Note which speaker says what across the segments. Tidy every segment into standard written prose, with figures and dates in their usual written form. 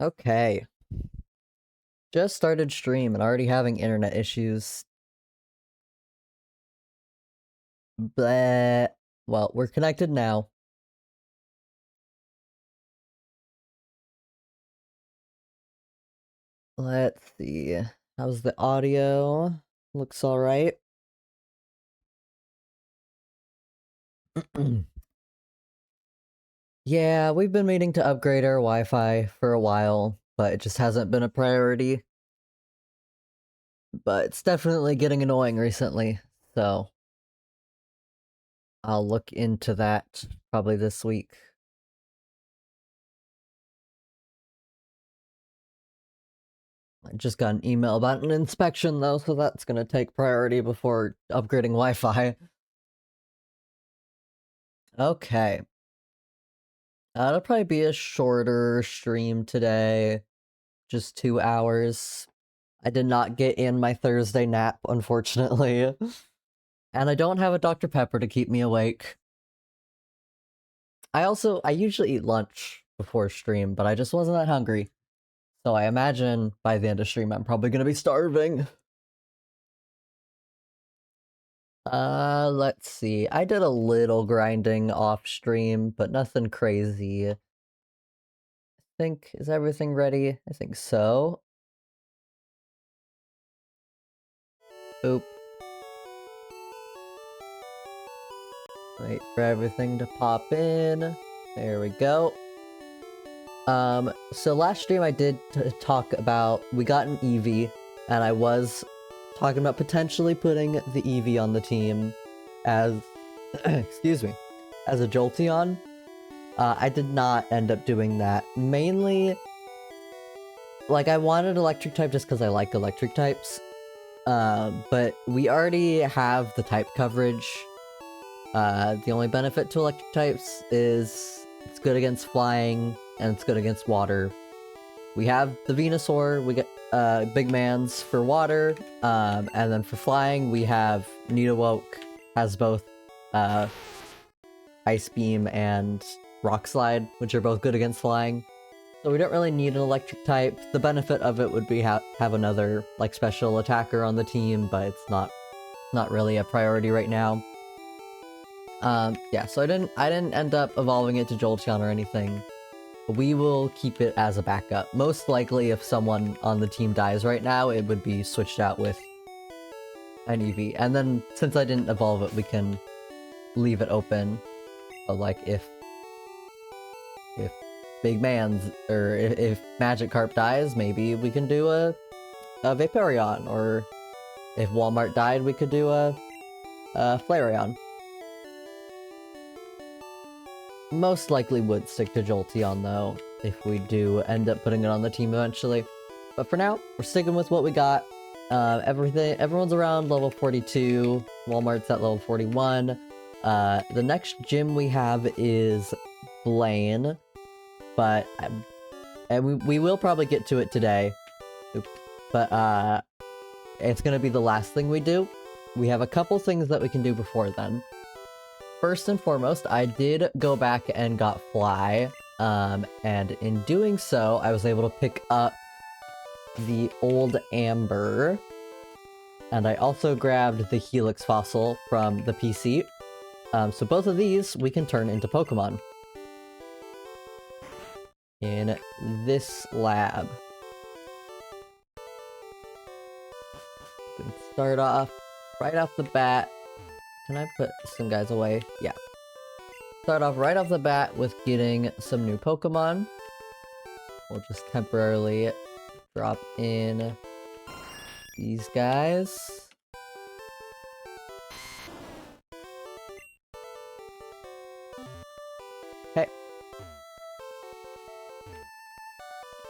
Speaker 1: Okay. Just started stream and already having internet issues. Bleh. Well, we're connected now. Let's see. How's the audio? Looks alright. Yeah, we've been meaning to upgrade our Wi-Fi for a while, but it just hasn't been a priority. But it's definitely getting annoying recently, so I'll look into that probably this week. I just got an email about an inspection though, so that's gonna take priority before upgrading Wi-Fi. Okay. It'll probably be a shorter stream today. Just 2 hours. I did not get in my Thursday nap, unfortunately. And I don't have a Dr. Pepper to keep me awake. I usually eat lunch before stream, but I just wasn't that hungry. So I imagine by the end of stream I'm probably gonna be starving. Let's see. I did a little grinding off stream, but nothing crazy. Is everything ready? I think so. Oop. Wait for everything to pop in. There we go. So last stream I did talk about, we got an Eevee, and I was talking about potentially putting the Eevee on the team as, excuse me, as a Jolteon. I did not end up doing that. Mainly, like, I wanted electric type just because I like electric types. But we already have the type coverage. The only benefit to electric types is it's good against flying, and it's good against water. We have the Venusaur, we get Big Mans for water, and then for flying we have Nidowoke, has both Ice Beam and Rock Slide, which are both good against flying. So we don't really need an electric type. The benefit of it would be have another like special attacker on the team, but it's not really a priority right now. Yeah, so I didn't end up evolving it to Jolteon or anything. We will keep it as a backup. Most likely, if someone on the team dies right now, it would be switched out with an Eevee. And then, since I didn't evolve it, we can leave it open. But like, if Big Man's, or if Magikarp dies, maybe we can do a Vaporeon. Or if Walmart died, we could do a Flareon. Most likely would stick to Jolteon though, if we do end up putting it on the team eventually. But for now, we're sticking with what we got. Everyone's around level 42, Walmart's at level 41. The next gym we have is Blaine, but and we will probably get to it today. But it's gonna be the last thing we do. We have a couple things that we can do before then. First and foremost, I did go back and got Fly, and in doing so, I was able to pick up the old Amber, and I also grabbed the Helix fossil from the PC. So both of these we can turn into Pokemon in this lab. We can start off right off the bat. Can I put some guys away? Yeah. Start off right off the bat with getting some new Pokemon. We'll just temporarily drop in these guys. Okay.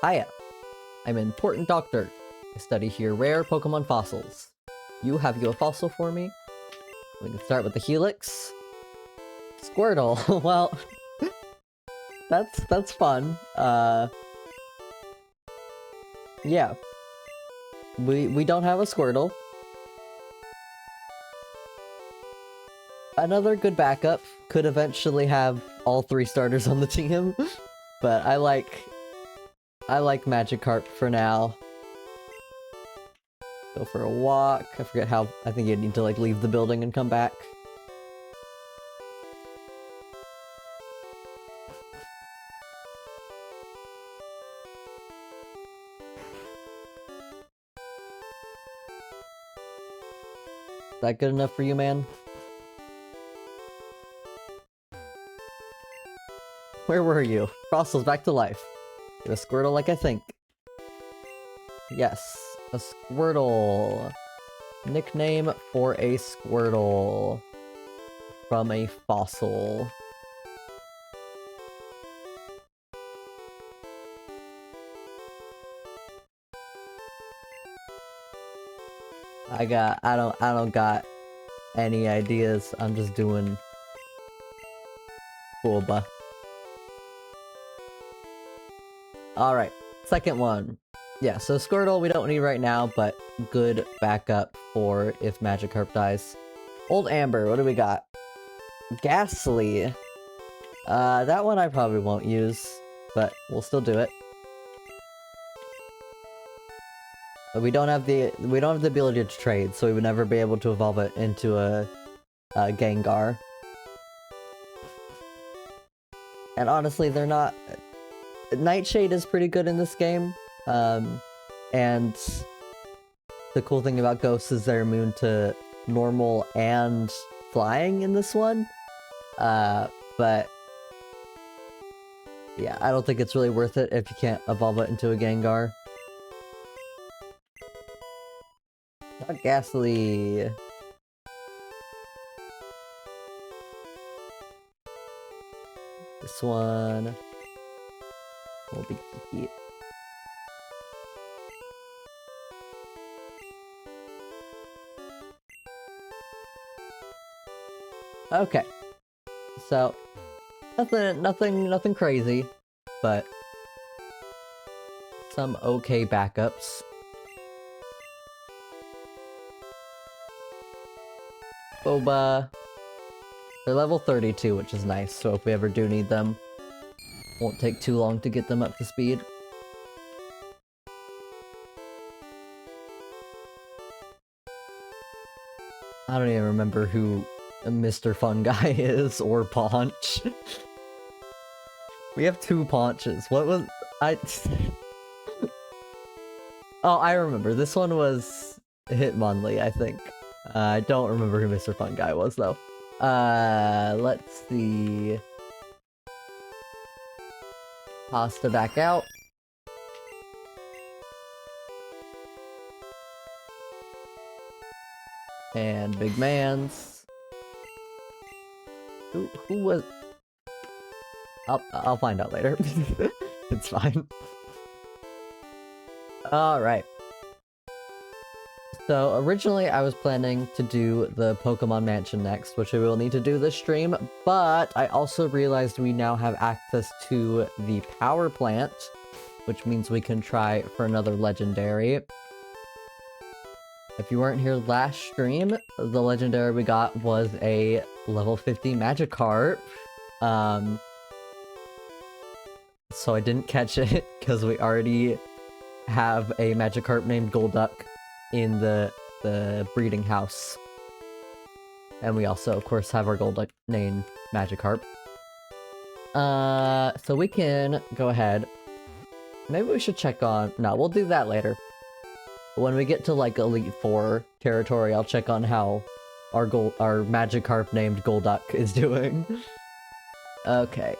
Speaker 1: Hiya. I'm an important doctor. I study here rare Pokemon fossils. Have you a fossil for me? We can start with the Helix. Squirtle. Well, that's fun. Yeah. We don't have a Squirtle. Another good backup could eventually have all 3 starters on the team, but I like I like Magikarp for now. Go for a walk. I forget how. I think you need to like leave the building and come back. Is that good enough for you, man? Where were you? Frostal's back to life. You're a Squirtle like I think. Yes, a Squirtle. Nickname for a Squirtle. From a fossil. I don't got any ideas. I'm just doing Bulba. Alright, second one. Yeah, so Squirtle we don't need right now, but good backup for if Magikarp dies. Old Amber, what do we got? Ghastly. That one I probably won't use, but we'll still do it. But we don't have the ability to trade, so we would never be able to evolve it into a Gengar. And honestly, they're not. Nightshade is pretty good in this game, and the cool thing about Ghosts is they're immune to normal and flying in this one. But yeah, I don't think it's really worth it if you can't evolve it into a Gengar. Not Ghastly. This one will be Kiki. Okay. So nothing crazy, but some okay backups. Boba. They're level 32, which is nice, so if we ever do need them, won't take too long to get them up to speed. I don't even remember who Mr. Fun Guy is, or Paunch. We have two Paunches. What was... Oh, I remember. This one was Hitmonlee, I think. I don't remember who Mr. Fun Guy was, though. Let's see... Pasta back out. And Big Mans. Who was... I'll find out later. It's fine. Alright. So, originally I was planning to do the Pokemon Mansion next, which we will need to do this stream, but I also realized we now have access to the Power Plant, which means we can try for another Legendary. If you weren't here last stream, the Legendary we got was a level 50 Magikarp. So I didn't catch it, because we already have a Magikarp named Golduck in the breeding house. And we also, of course, have our Golduck named Magikarp. So we can go ahead. Maybe we should check on... No, we'll do that later. When we get to, like, Elite Four territory, I'll check on how our Magikarp named Golduck is doing. Okay,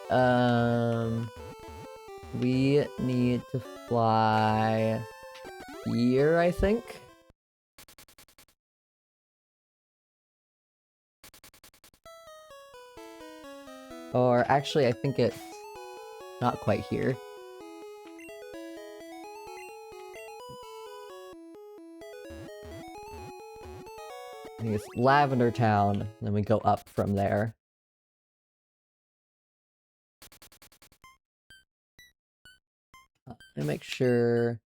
Speaker 1: we need to fly here, I think. Or actually, I think it's not quite here. I think it's Lavender Town, then we go up from there. And make sure...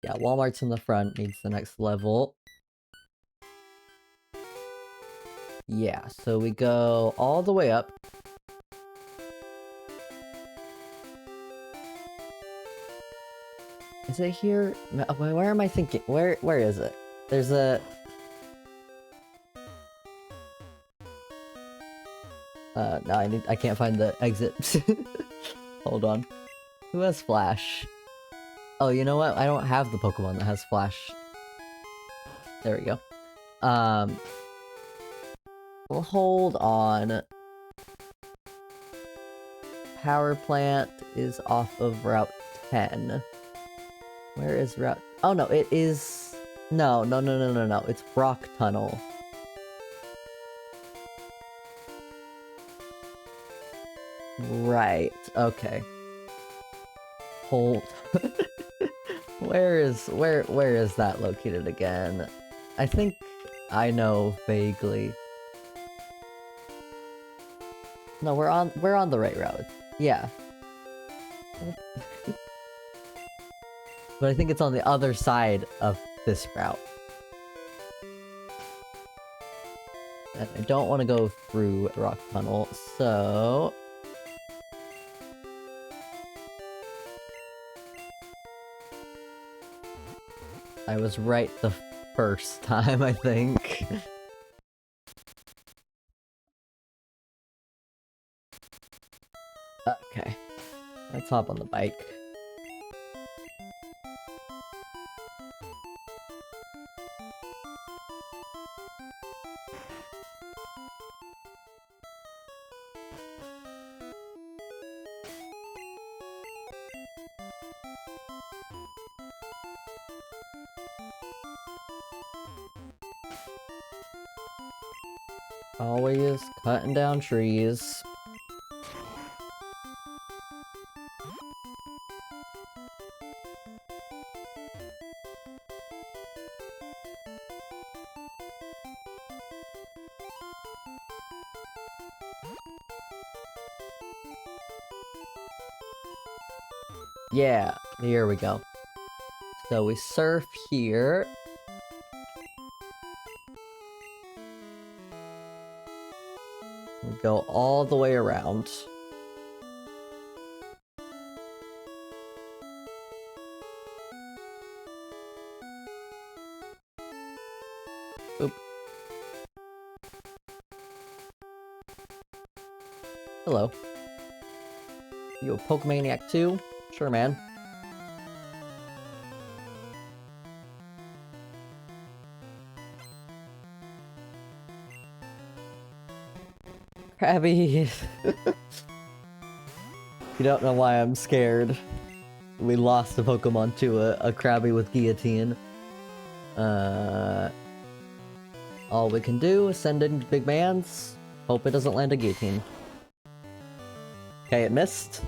Speaker 1: Yeah, Walmart's in the front, needs the next level. Yeah, so we go all the way up. Is it here? Where am I thinking? Where is it? There's a... no, I can't find the exit. Hold on. Who has Flash? Oh, you know what? I don't have the Pokemon that has Flash. There we go. Well, hold on. Power plant is off of Route 10. Where is Route... Oh no, it is... No. It's Rock Tunnel. Right, okay. Hold... Where is that located again? I think I know vaguely. No, we're on the right route. Yeah. But I think it's on the other side of this route. And I don't want to go through Rock Tunnel, so... I was right the first time, I think. Okay. Let's hop on the bike. Always cutting down trees. Yeah, here we go. So we surf here. We go all the way around. Oop. Hello. You a Pokemaniac too? Sure, man. Krabby! You don't know why I'm scared. We lost a Pokemon to a Krabby with Guillotine. All we can do is send in Big Mans. Hope it doesn't land a Guillotine. Okay, it missed.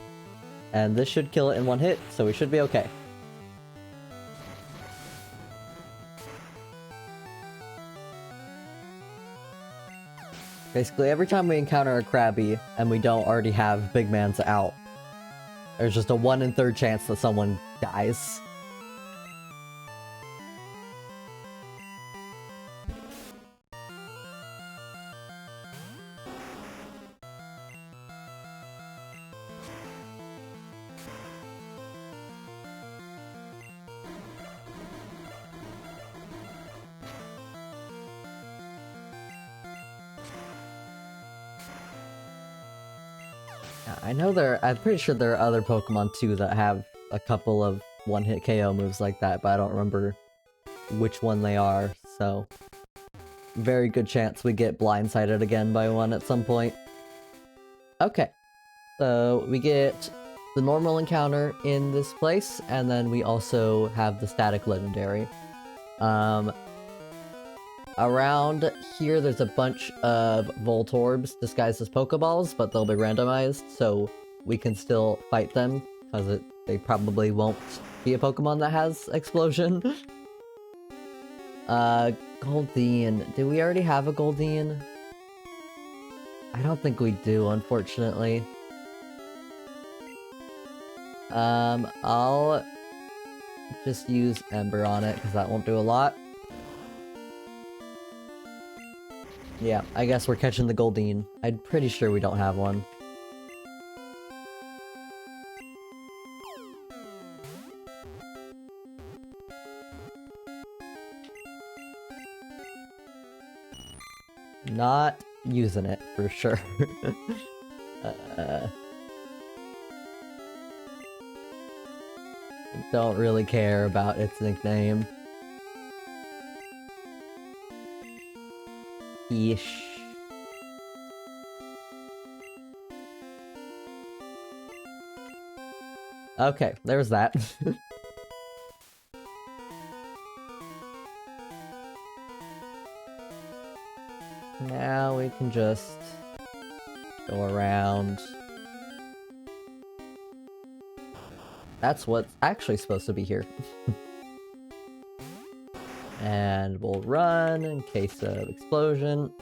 Speaker 1: And this should kill it in one hit, so we should be okay. Basically, every time we encounter a Krabby and we don't already have Big Man's out, there's just a 1 in 3 chance that someone dies. I know I'm pretty sure there are other Pokemon too that have a couple of one-hit KO moves like that, but I don't remember which one they are, so... Very good chance we get blindsided again by one at some point. Okay, so we get the normal encounter in this place, and then we also have the static legendary. Around here, there's a bunch of Voltorbs disguised as Pokeballs, but they'll be randomized, so we can still fight them, because they probably won't be a Pokemon that has Explosion. Goldeen. Do we already have a Goldeen? I don't think we do, unfortunately. I'll just use Ember on it, because that won't do a lot. Yeah, I guess we're catching the Goldeen. I'm pretty sure we don't have one. Not using it, for sure. Don't really care about its nickname. Yeesh. Okay, there's that. Now we can just go around. That's what's actually supposed to be here. And we'll run in case of explosion.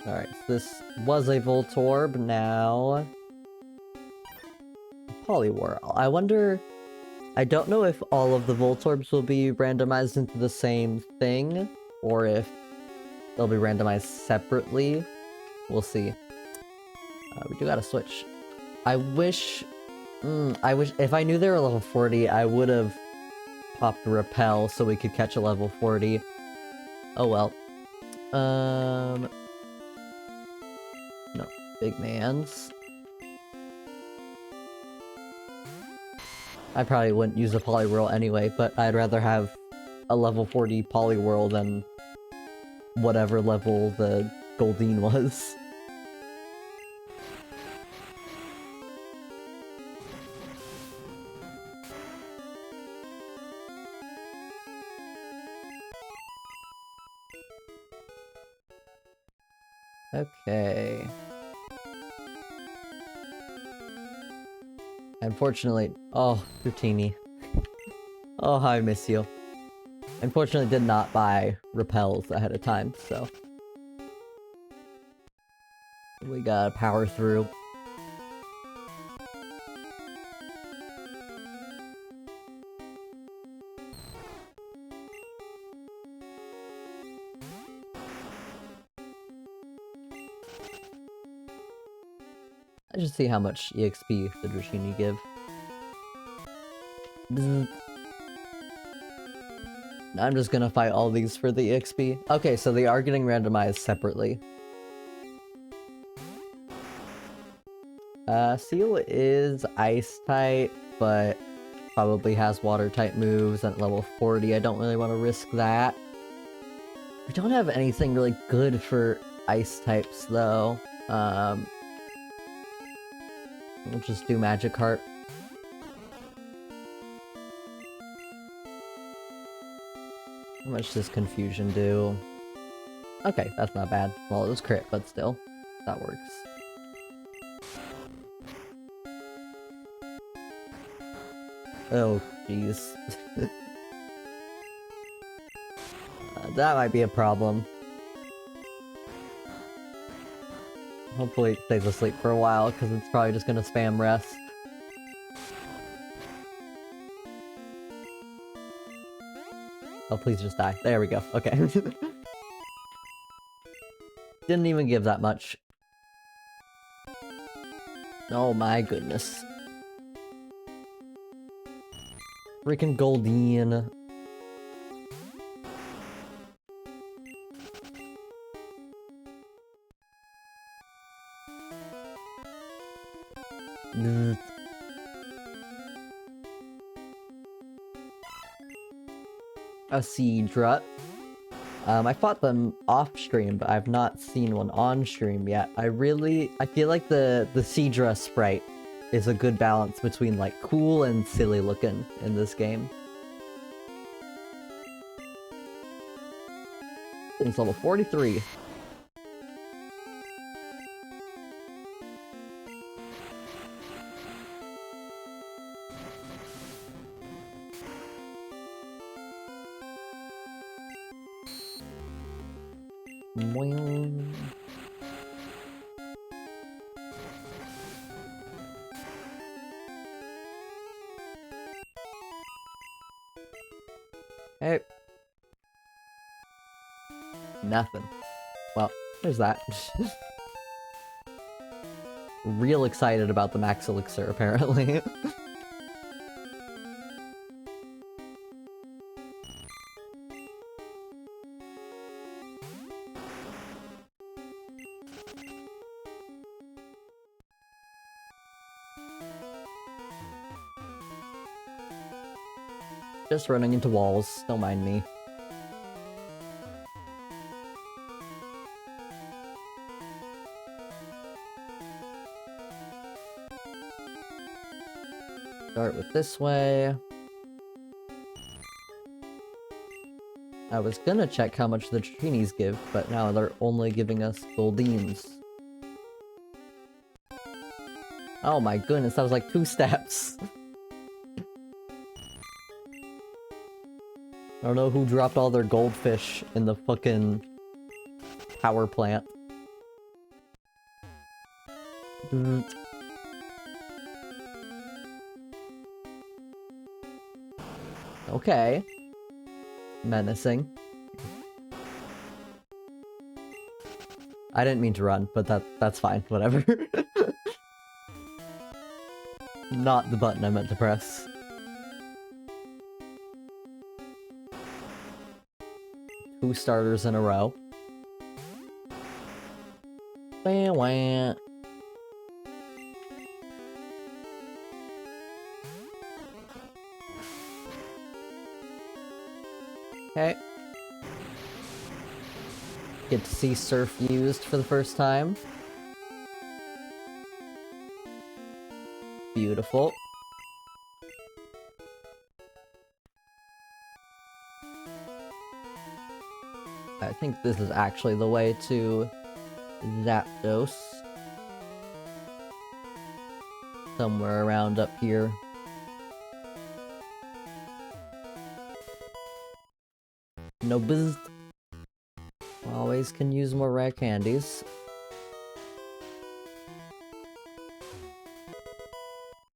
Speaker 1: Alright, so this was a Voltorb, now... Poliwhirl. I wonder... I don't know if all of the Voltorbs will be randomized into the same thing, or if they'll be randomized separately. We'll see. We do gotta switch. I wish if I knew they were level 40, I would have popped Repel so we could catch a level 40. Oh well. No. Big Mans. I probably wouldn't use a Poliwhirl anyway, but I'd rather have a level 40 Poliwhirl than whatever level the Goldeen was. Okay. Unfortunately, oh, Dratini. Oh, how I miss you. Unfortunately, did not buy repels ahead of time, so we gotta power through. I just see how much EXP the Dratini give. Bzz. I'm just gonna fight all these for the EXP. Okay, so they are getting randomized separately. Seal is ice type, but probably has water type moves at level 40. I don't really want to risk that. We don't have anything really good for ice types though. We'll just do Magikarp. How much does Confusion do? Okay, that's not bad. Well, it was crit, but still. That works. Oh, jeez. That might be a problem. Hopefully it stays asleep for a while, because it's probably just gonna spam rest. Oh, please just die. There we go. Okay. Didn't even give that much. Oh my goodness. Freaking Goldeen. A Seadra. I fought them off stream, but I've not seen one on stream yet. I feel like the Seadra sprite is a good balance between like cool and silly looking in this game. It's level 43. Hey. Nothing. Well, there's that. Real excited about the Max Elixir, apparently. Just running into walls, don't mind me. Start with this way. I was gonna check how much the Trinis give, but now they're only giving us goldines. Oh my goodness, that was like 2 steps. I don't know who dropped all their goldfish in the fucking power plant. Okay. Menacing. I didn't mean to run, but that's fine, whatever. Not the button I meant to press. Two starters in a row. Wah, wah. Okay. Get to see surf used for the first time. Beautiful. I think this is actually the way to Zapdos. Somewhere around up here. No buzz. Always can use more rare candies.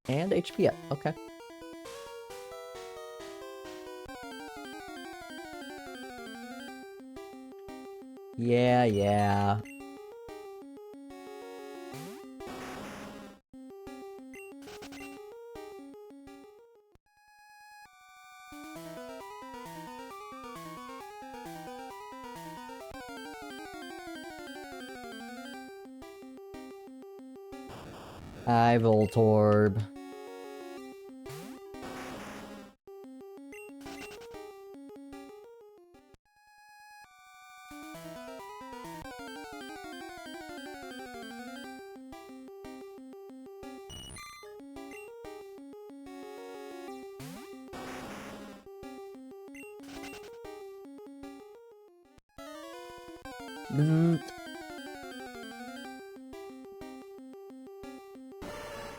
Speaker 1: And HP up, okay. Yeah. Hi, Voltorb.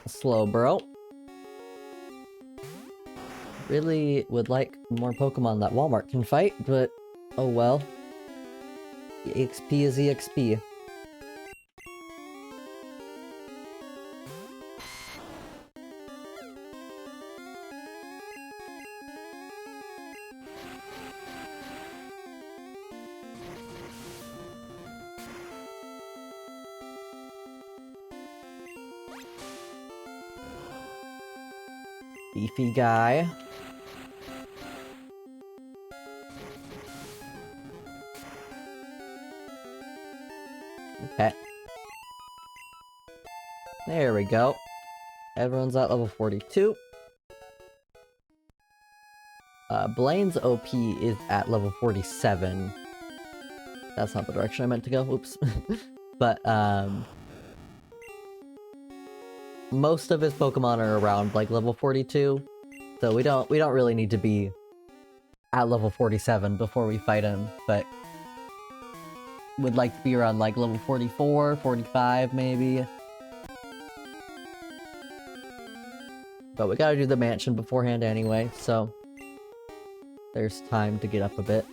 Speaker 1: Slow, bro. Really would like more Pokemon that Walmart can fight, but oh well. EXP is EXP. Beefy guy. Okay. There we go. Everyone's at level 42. Blaine's OP is at level 47. That's not the direction I meant to go, oops. But, most of his Pokemon are around, like, level 42. So we don't really need to be at level 47 before we fight him, but would like to be around, like, level 44, 45, maybe. But we gotta do the mansion beforehand anyway, so there's time to get up a bit.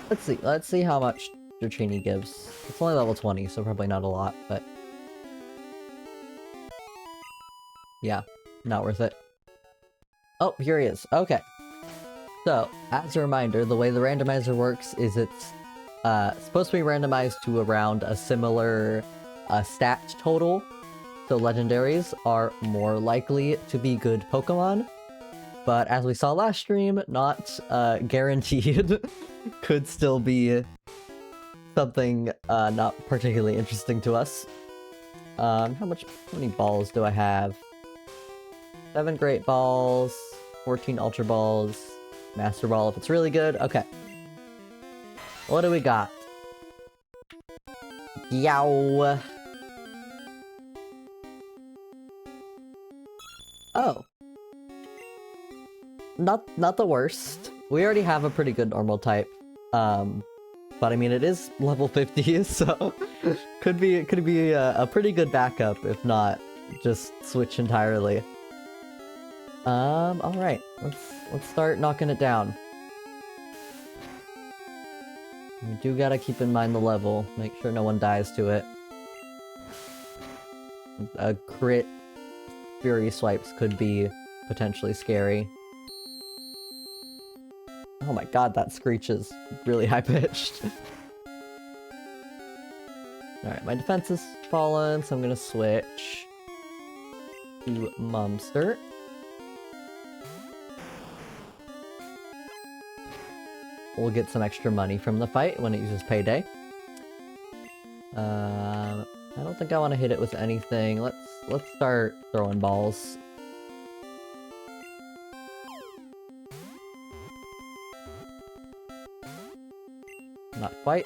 Speaker 1: Let's see how much Dratini gives. It's only level 20, so probably not a lot, but yeah, not worth it. Oh, here he is. Okay. So, as a reminder, the way the randomizer works is it's supposed to be randomized to around a similar stat total. So legendaries are more likely to be good Pokemon. But as we saw last stream, not guaranteed. Could still be something not particularly interesting to us. How many balls do I have? 7 Great Balls, 14 Ultra Balls, Master Ball if it's really good. Okay. What do we got? Yow. Oh. Not the worst. We already have a pretty good normal type. But I mean, it is level 50, so could be a pretty good backup, if not just switch entirely. All right, let's start knocking it down. We do gotta keep in mind the level, make sure no one dies to it. A crit Fury swipes could be potentially scary. Oh my god, that screech is really high-pitched. Alright, my defense is fallen, so I'm gonna switch to Momster. We'll get some extra money from the fight when it uses Payday. I don't think I want to hit it with anything. Let's start throwing balls. Not quite.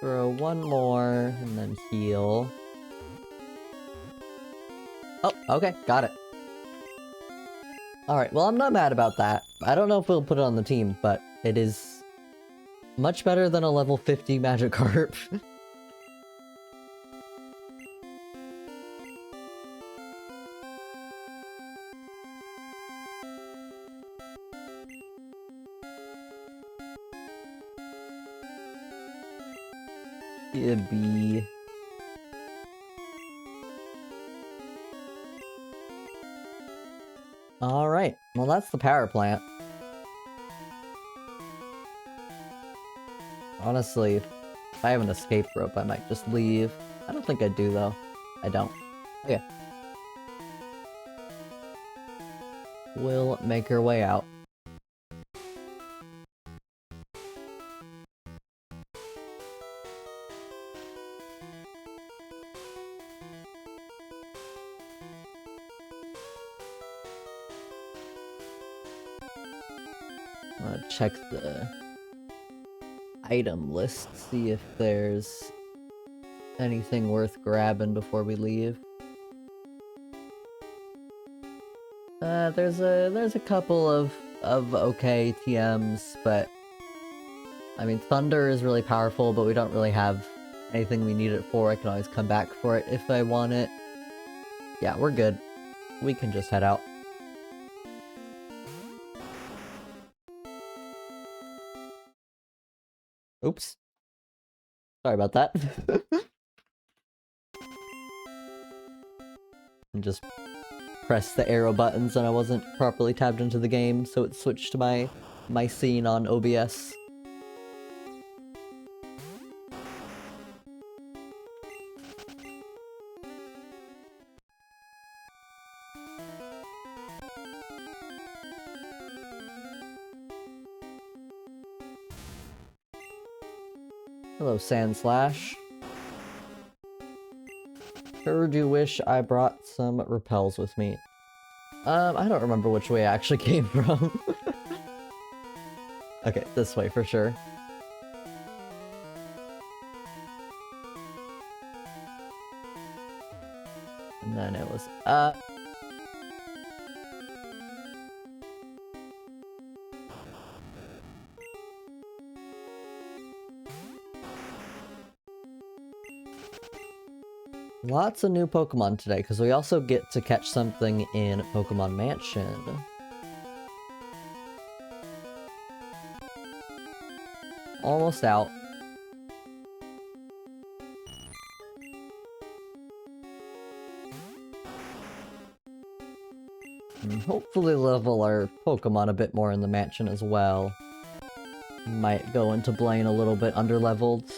Speaker 1: Throw one more, and then heal. Oh, okay, got it. Alright, well I'm not mad about that. I don't know if we'll put it on the team, but it is much better than a level 50 Magikarp. Kibby. Alright, well that's the power plant. Honestly, if I have an escape rope, I might just leave. I don't think I do, though. I don't. Okay. We'll make our way out. I'm gonna check the item list, see if there's anything worth grabbing before we leave. There's a couple of okay TMs, but I mean Thunder is really powerful, but we don't really have anything we need it for. I can always come back for it if I want it. Yeah, we're good. We can just head out. Oops. Sorry about that. And just press the arrow buttons and I wasn't properly tabbed into the game, so it switched to my scene on OBS. Hello, Sandslash. Sure do wish I brought some repels with me. I don't remember which way I actually came from. Okay, this way for sure. And then it was lots of new Pokemon today, because we also get to catch something in Pokemon Mansion. Almost out. And hopefully level our Pokemon a bit more in the Mansion as well. Might go into Blaine a little bit underleveled.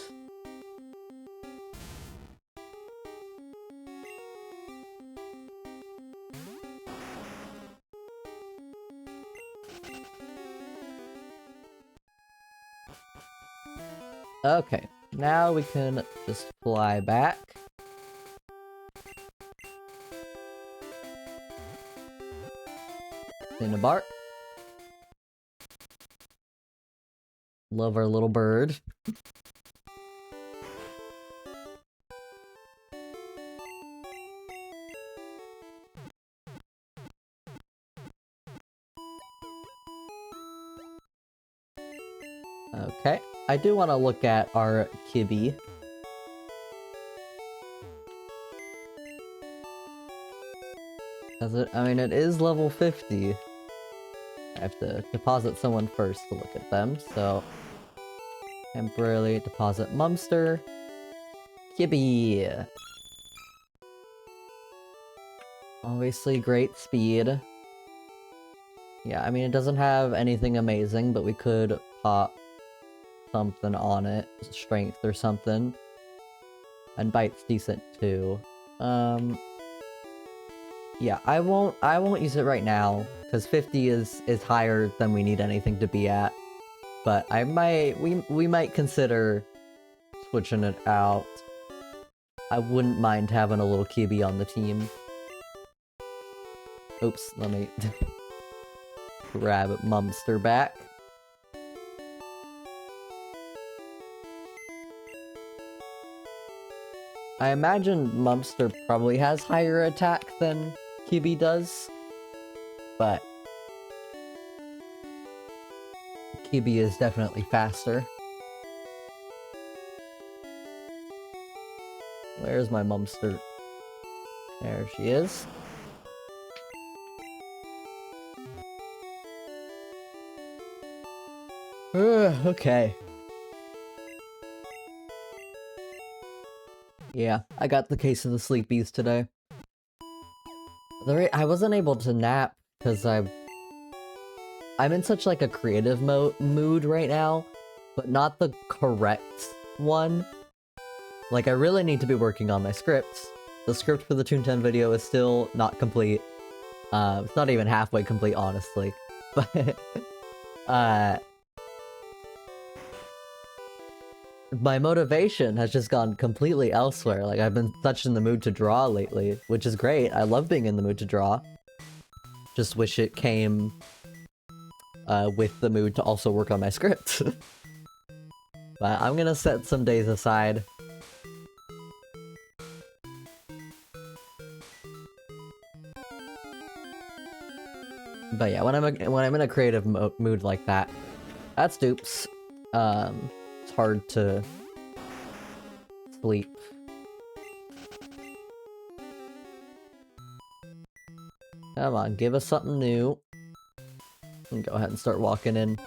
Speaker 1: Okay, now we can just fly back. Cinnabar. Love our little bird. Okay, I do want to look at our Kibby. I mean, it is level 50. I have to deposit someone first to look at them, so... Temporarily deposit Mumster. Kibby! Obviously great speed. Yeah, I mean, it doesn't have anything amazing, but we could pop something on it. Strength or something. And bite's decent too. Yeah, I won't use it right now, because 50 is higher than we need anything to be at. But we might consider switching it out. I wouldn't mind having a little Kibby on the team. Oops, let me grab Mumster back. I imagine Mumster probably has higher attack than Kibby does, but Kibby is definitely faster. Where's my Mumster? There she is. Okay. Yeah, I got the case of the sleepies today. I wasn't able to nap because I'm in such like a creative mood right now, but not the correct one. Like, I really need to be working on my scripts. The script for the Toon 10 video is still not complete. It's not even halfway complete, honestly. But, my motivation has just gone completely elsewhere. Like, I've been such in the mood to draw lately, which is great. I love being in the mood to draw. Just wish it came with the mood to also work on my script. But I'm gonna set some days aside. But yeah, when I'm in a creative mood like that, that's dupes. It's hard to sleep. Come on, give us something new. And go ahead and start walking in.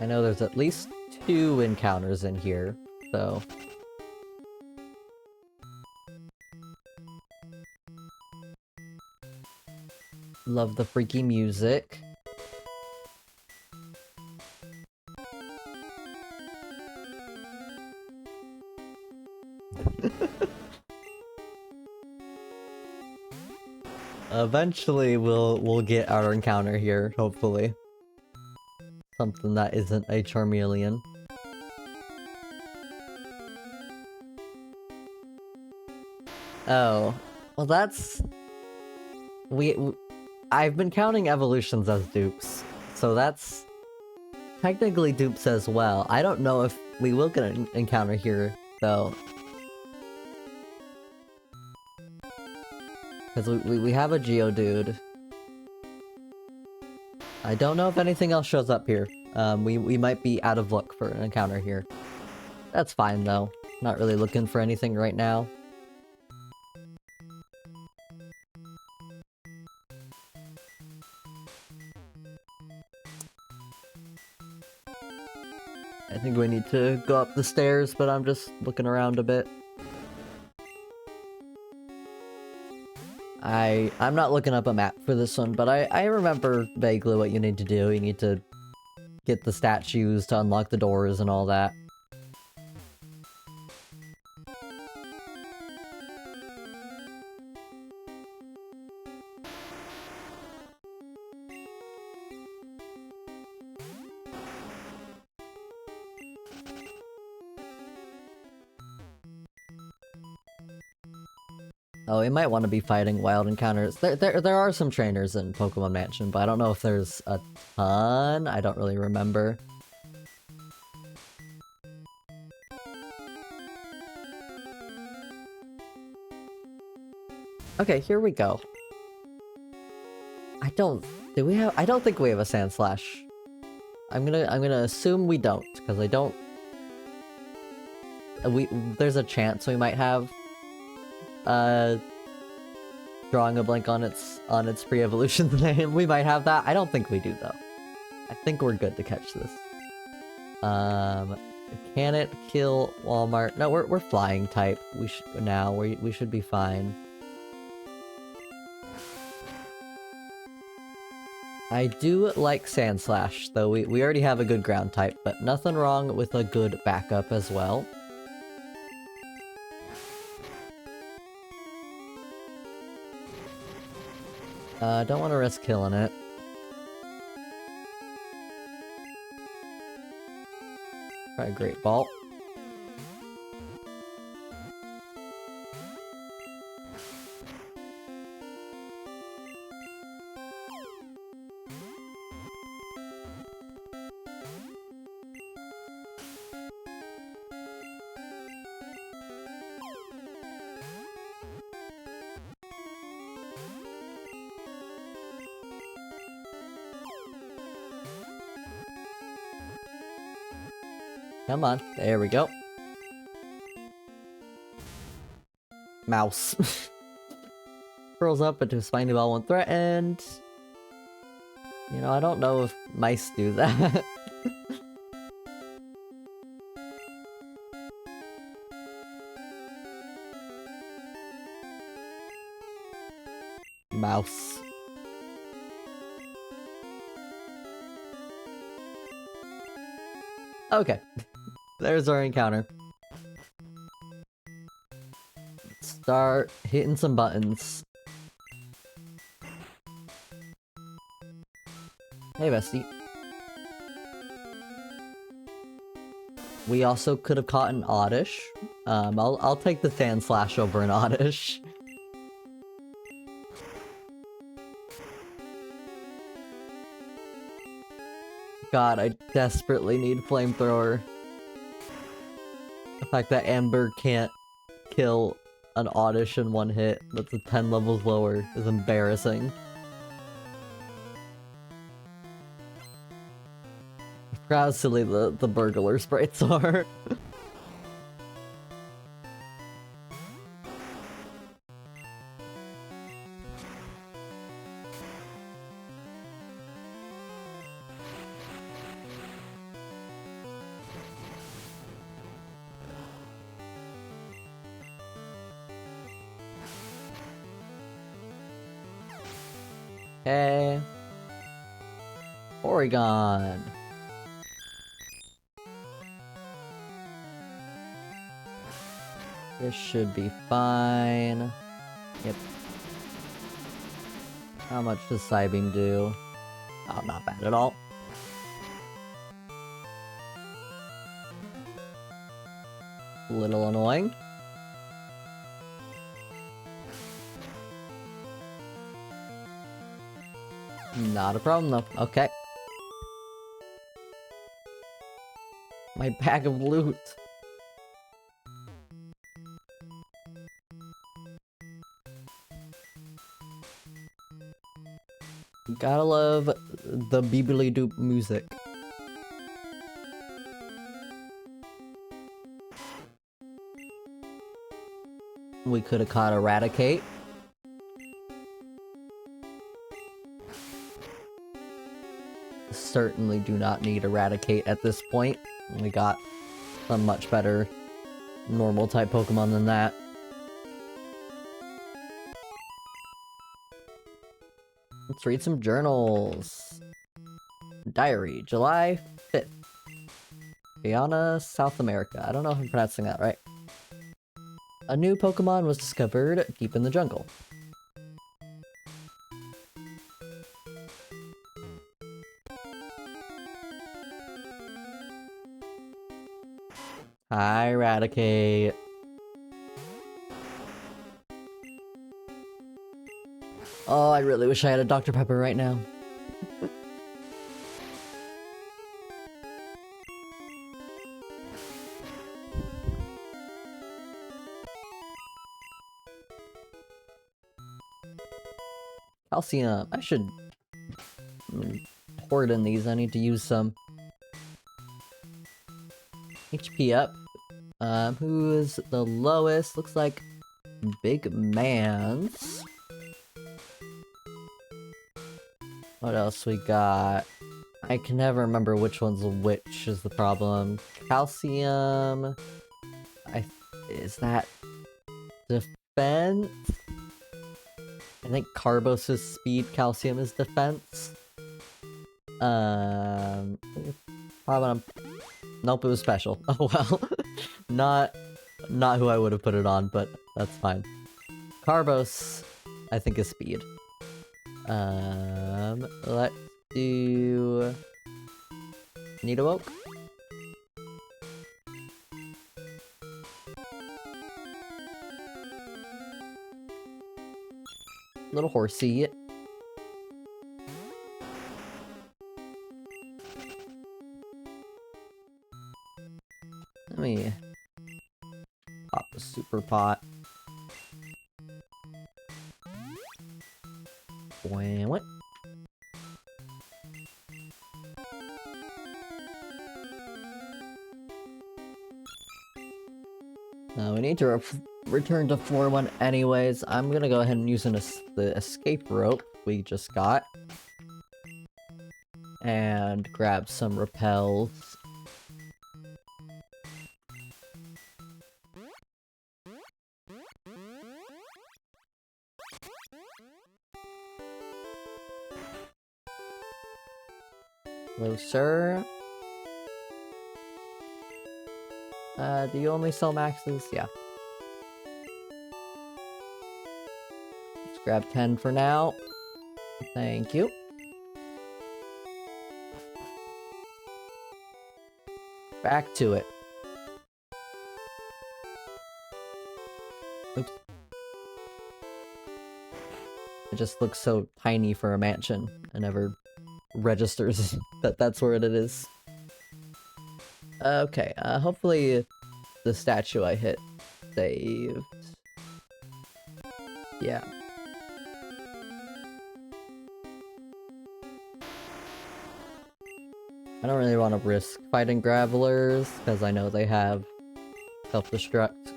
Speaker 1: I know there's at least 2 encounters in here, so... Love the freaky music. Eventually we'll get our encounter here, hopefully. Something that isn't a Charmeleon. Oh. Well, that's... I've been counting evolutions as dupes, so that's technically dupes as well. I don't know if we will get an encounter here, though. Because we have a Geodude. I don't know if anything else shows up here. We might be out of luck for an encounter here. That's fine, though. Not really looking for anything right now. I think we need to go up the stairs, but I'm just looking around a bit. I'm not looking up a map for this one, but I remember vaguely what you need to do. You need to get the statues to unlock the doors and all that. Oh, we might want to be fighting wild encounters. There are some trainers in Pokemon Mansion, but I don't know if there's a ton. I don't really remember. Okay, here we go. I don't think we have a Sand Slash. I'm gonna assume we don't, because I don't... There's a chance we might have... drawing a blank on its pre-evolution name. We might have that. I don't think we do, though. I think we're good to catch this. Can it kill Walmart? No, we're flying type. We should be fine. I do like Sand Slash, though we already have a good ground type, but nothing wrong with a good backup as well. Don't want to risk killing it. Try a Great Ball. Come on, there we go. Mouse. Curls up into a spiny ball when threatened. You know, I don't know if mice do that. Mouse. Okay. There's our encounter. Start hitting some buttons. Hey, bestie. We also could have caught an Oddish. I'll take the Sand Slash over an Oddish. God, I desperately need Flamethrower. The fact that Amber can't kill an Oddish in one hit that's 10 levels lower is embarrassing. I forgot how silly the burglar sprites are. Okay. Oregon. This should be fine. Yep. How much does Psybeam do? Oh, not bad at all. A little annoying. Not a problem though. Okay. My bag of loot. Gotta love the beebly doop music. We could have caught Eradicate. Certainly do not need Eradicate at this point. We got a much better normal type Pokemon than that. Let's read some journals. Diary, July 5th. Guyana, South America. I don't know if I'm pronouncing that right. A new Pokemon was discovered deep in the jungle. Hi, Eradicate. Oh, I really wish I had a Dr. Pepper right now. Calcium. I should hoard in these. I need to use some. HP up. Who is the lowest? Looks like Big Mans. What else we got? I can never remember which one's which is the problem. Calcium. Is that defense? I think Carbos is speed, Calcium is defense. Probably nope, it was special. Oh well. Not who I would have put it on, but that's fine. Carbos, I think, is speed. Let's do... Nidowoke? Little horsey. Let me pop the super pot. What? We need to return to floor 1 anyways. I'm gonna go ahead and use the escape rope we just got. And grab some repels. Hello, sir. Do you only sell maxes? Yeah. Just grab 10 for now. Thank you. Back to it. Oops. It just looks so tiny for a mansion. It never registers that that's where it is. Okay, hopefully the statue I hit saved. Yeah. I don't really want to risk fighting Gravelers, because I know they have self-destruct.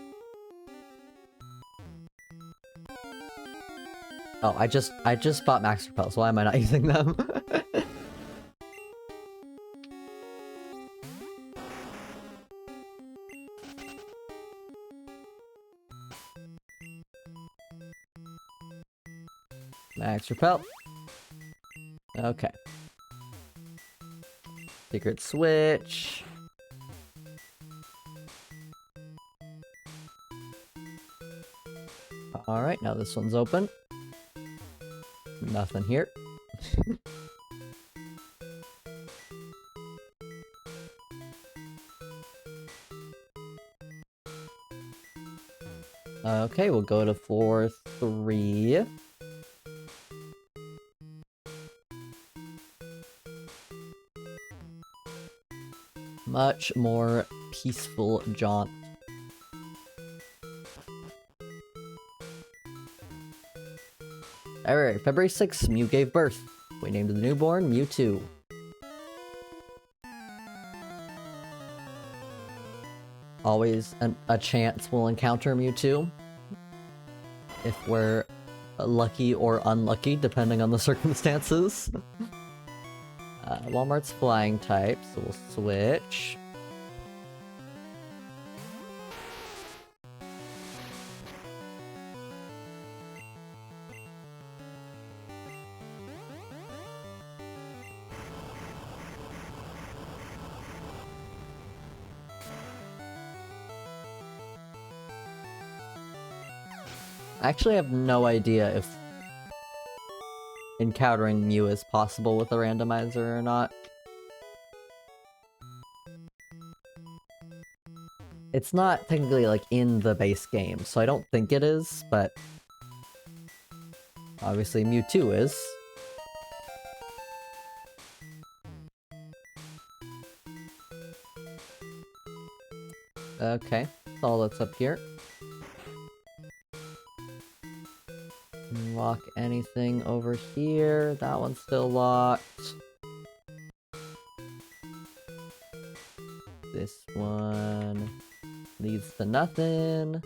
Speaker 1: Oh, I just bought Max Repels, why am I not using them? Max Repel. Okay. Secret switch. Alright, now this one's open. Nothing here. Okay, we'll go to floor 3. Much more peaceful jaunt. Alright, February 6th, Mew gave birth. We named the newborn Mewtwo. Always a chance we'll encounter Mewtwo. If we're lucky or unlucky, depending on the circumstances. Walmart's flying type, so we'll switch. I actually have no idea if encountering Mew is possible with a randomizer or not. It's not technically like in the base game, so I don't think it is, but Obviously Mewtwo is. Okay, that's all that's up here. Unlock anything over here. That one's still locked. This one leads to nothing.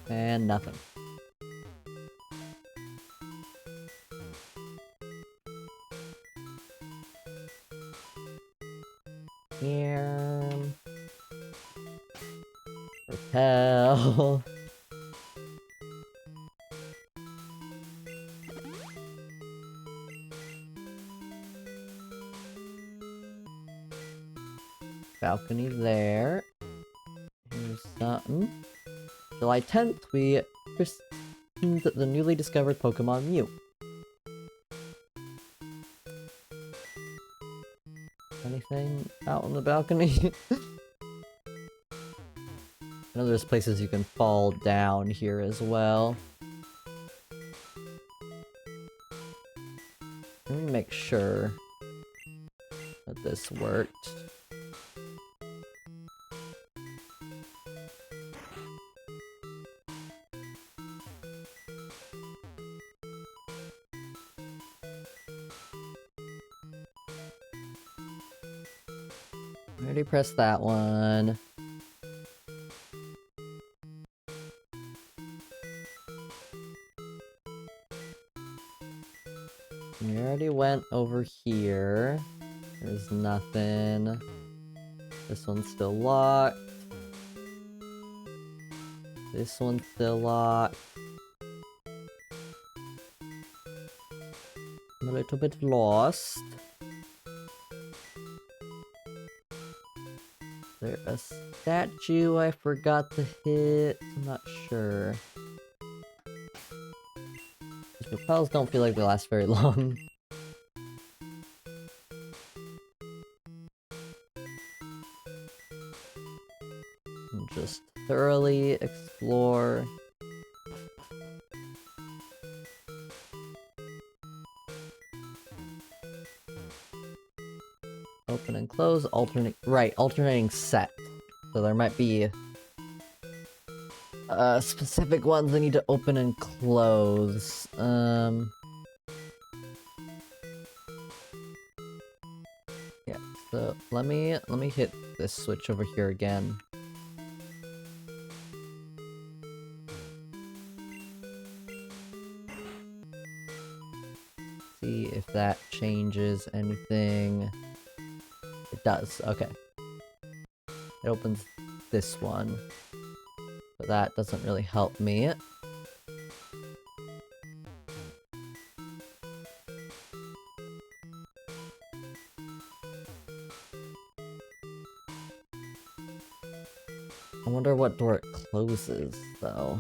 Speaker 1: And nothing. Here. Repel. Balcony there. Here's something. July 10th, we christened the newly discovered Pokemon Mew. Anything out on the balcony? I know there's places you can fall down here as well. Let me make sure that this worked. I already pressed that one. We already went over here. There's nothing. This one's still locked. This one's still locked. I'm a little bit lost. Is there a statue I forgot to hit? I'm not sure. These repels don't feel like they last very long. And just thoroughly explore. Open and close, alternating set. So there might be specific ones I need to open and close. Yeah, so let me hit this switch over here again. See if that changes anything. It does, okay. It opens this one. But that doesn't really help me. I wonder what door it closes, though.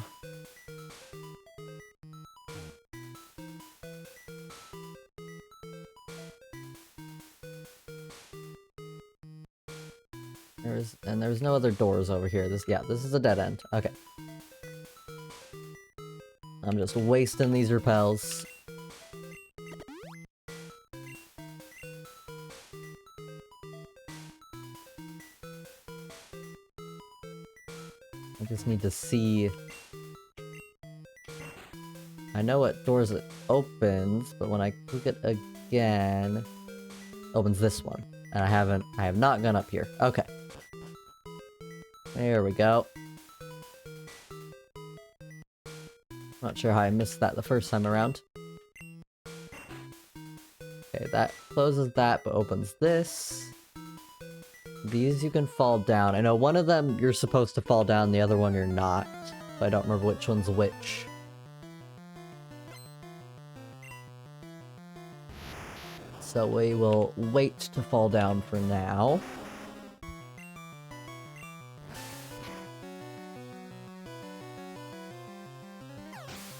Speaker 1: There's no other doors over here. This is a dead end. Okay. I'm just wasting these repels. I just need to see. I know what doors it opens, but when I click it again, it opens this one. And I have not gone up here. Okay. There we go. Not sure how I missed that the first time around. Okay, that closes that, but opens this. These you can fall down. I know one of them you're supposed to fall down, the other one you're not. But I don't remember which one's which. So we will wait to fall down for now.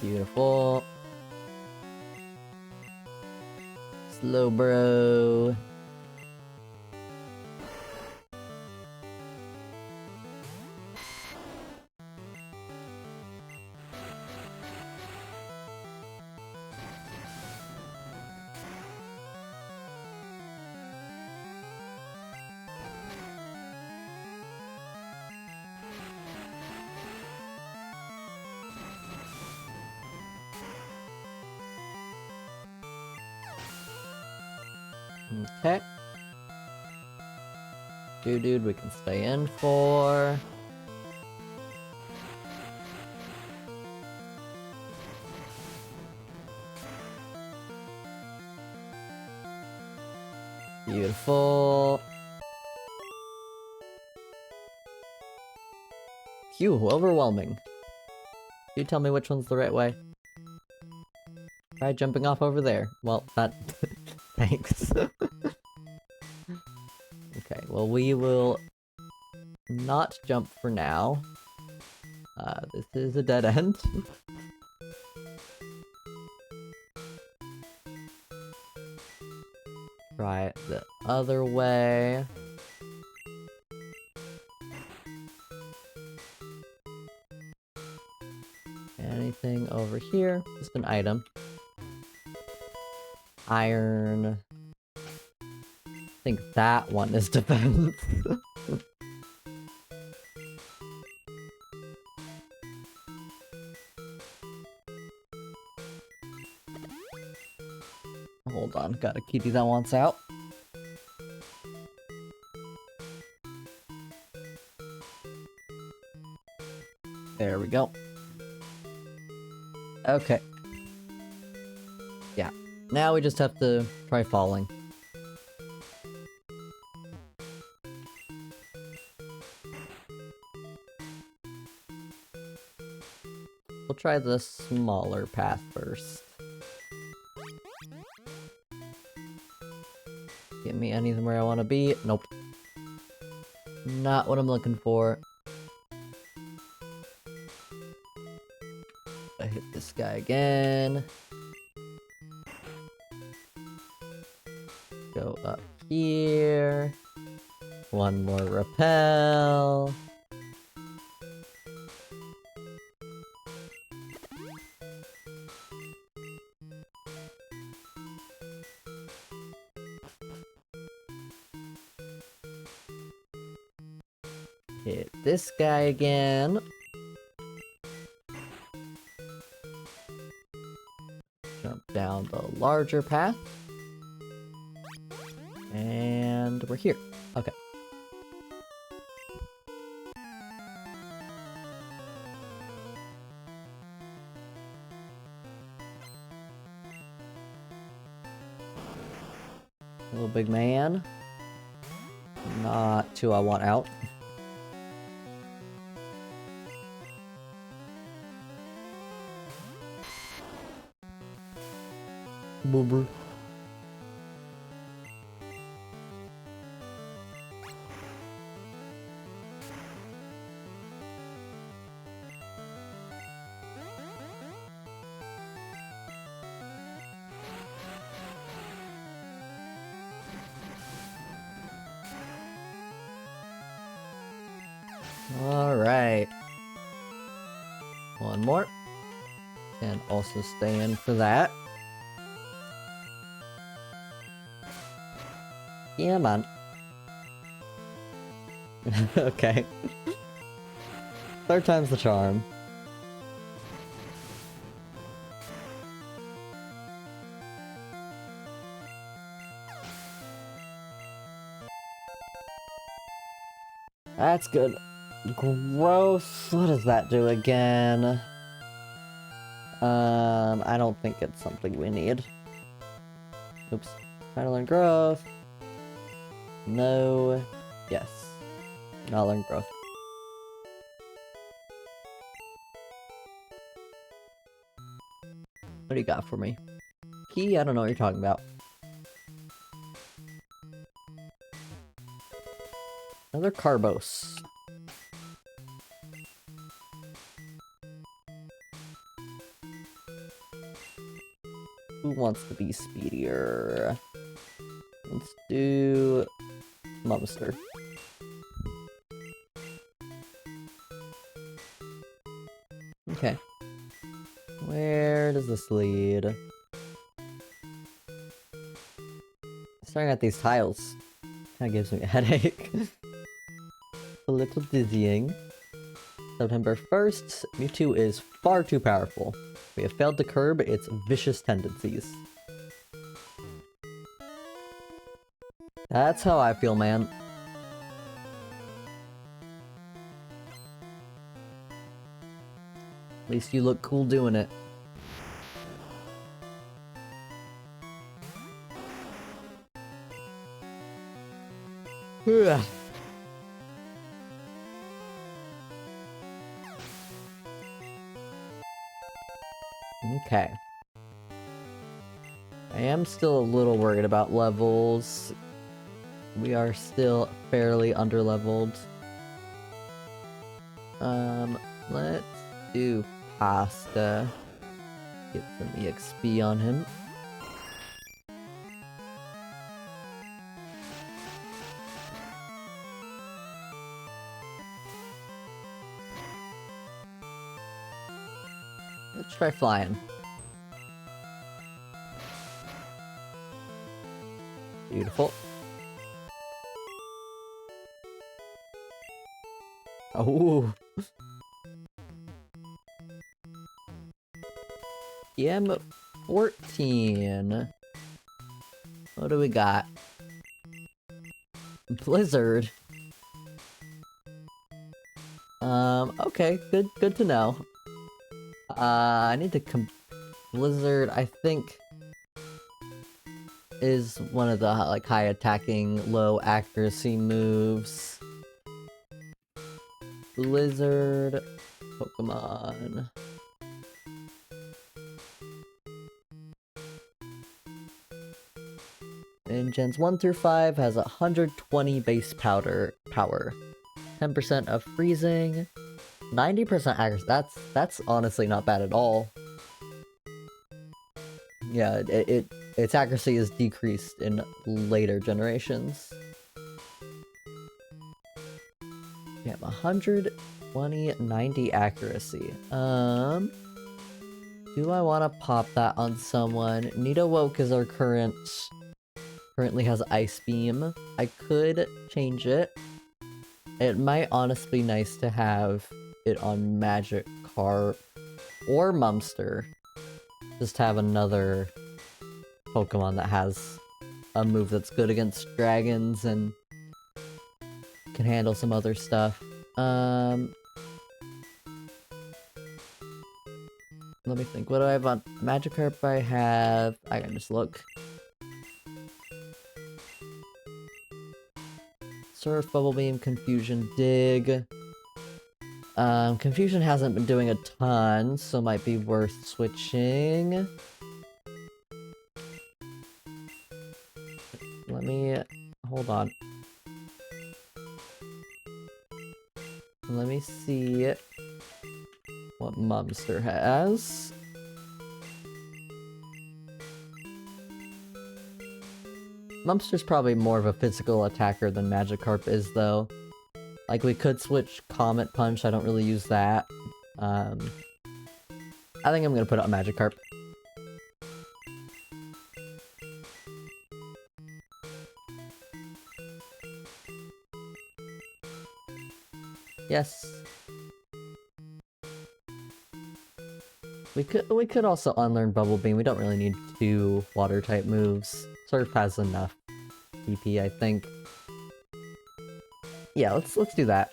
Speaker 1: Beautiful. Slow bro. Okay. Dude, we can stay in for. Beautiful. Phew, overwhelming. You tell me which one's the right way. Try jumping off over there. Well, that... Thanks. Okay, well we will not jump for now. This is a dead end. Try it the other way. Anything over here? Just an item. Iron. I think that one is defense. Hold on, got a kitty that wants out. There we go. Okay. Yeah. Now we just have to try falling. We'll try the smaller path first. Get me anything where I want to be. Nope. Not what I'm looking for. I hit this guy again. Go up here. One more rappel. Hit this guy again. Jump down the larger path. And we're here. Okay. Little big man. Not who I want out. Boober. Alright. One more. And also stay in for that. Yeah, man. Okay. Third time's the charm. That's good. Gross. What does that do again? I don't think it's something we need. Oops. Trying to learn growth. No. Yes. Not learn growth. What do you got for me? Key? I don't know what you're talking about. Another Carbos. Who wants to be speedier? Let's do Mumster. Okay. Where does this lead? Staring at these tiles kind of gives me a headache. A little dizzying. September 1st, Mewtwo is far too powerful. We have failed to curb its vicious tendencies. That's how I feel, man. At least you look cool doing it. Ugh. Okay. I am still a little worried about levels. We are still fairly underleveled. Let's do pasta. Get some EXP on him. Let's try flying. Beautiful. Oh. M14. What do we got? Blizzard. Okay, good to know. I need to Blizzard, I think, is one of the like high attacking, low accuracy moves. Blizzard Pokemon. In Gens 1 through 5 has 120 base power, 10% of freezing, 90% accuracy. That's honestly not bad at all. Yeah, its accuracy is decreased in later generations. Yeah, 120, 90 accuracy. Do I want to pop that on someone? Nidowoke is our currently has Ice Beam. I could change it. It might honestly be nice to have it on Magikarp or Mumster. Just have another Pokemon that has a move that's good against dragons and can handle some other stuff. Let me think. What do I have on Magikarp? I can just look. Surf, Bubble Beam, Confusion, Dig. Confusion hasn't been doing a ton, so might be worth switching. Let me... hold on. Let me see what Mumster has. Mumster's probably more of a physical attacker than Magikarp is, though. Like, we could switch Comet Punch, I don't really use that. I think I'm gonna put it on Magikarp. Yes. We could also unlearn Bubble Beam. We don't really need 2 water-type moves. Surf has enough PP, I think. Yeah, let's do that.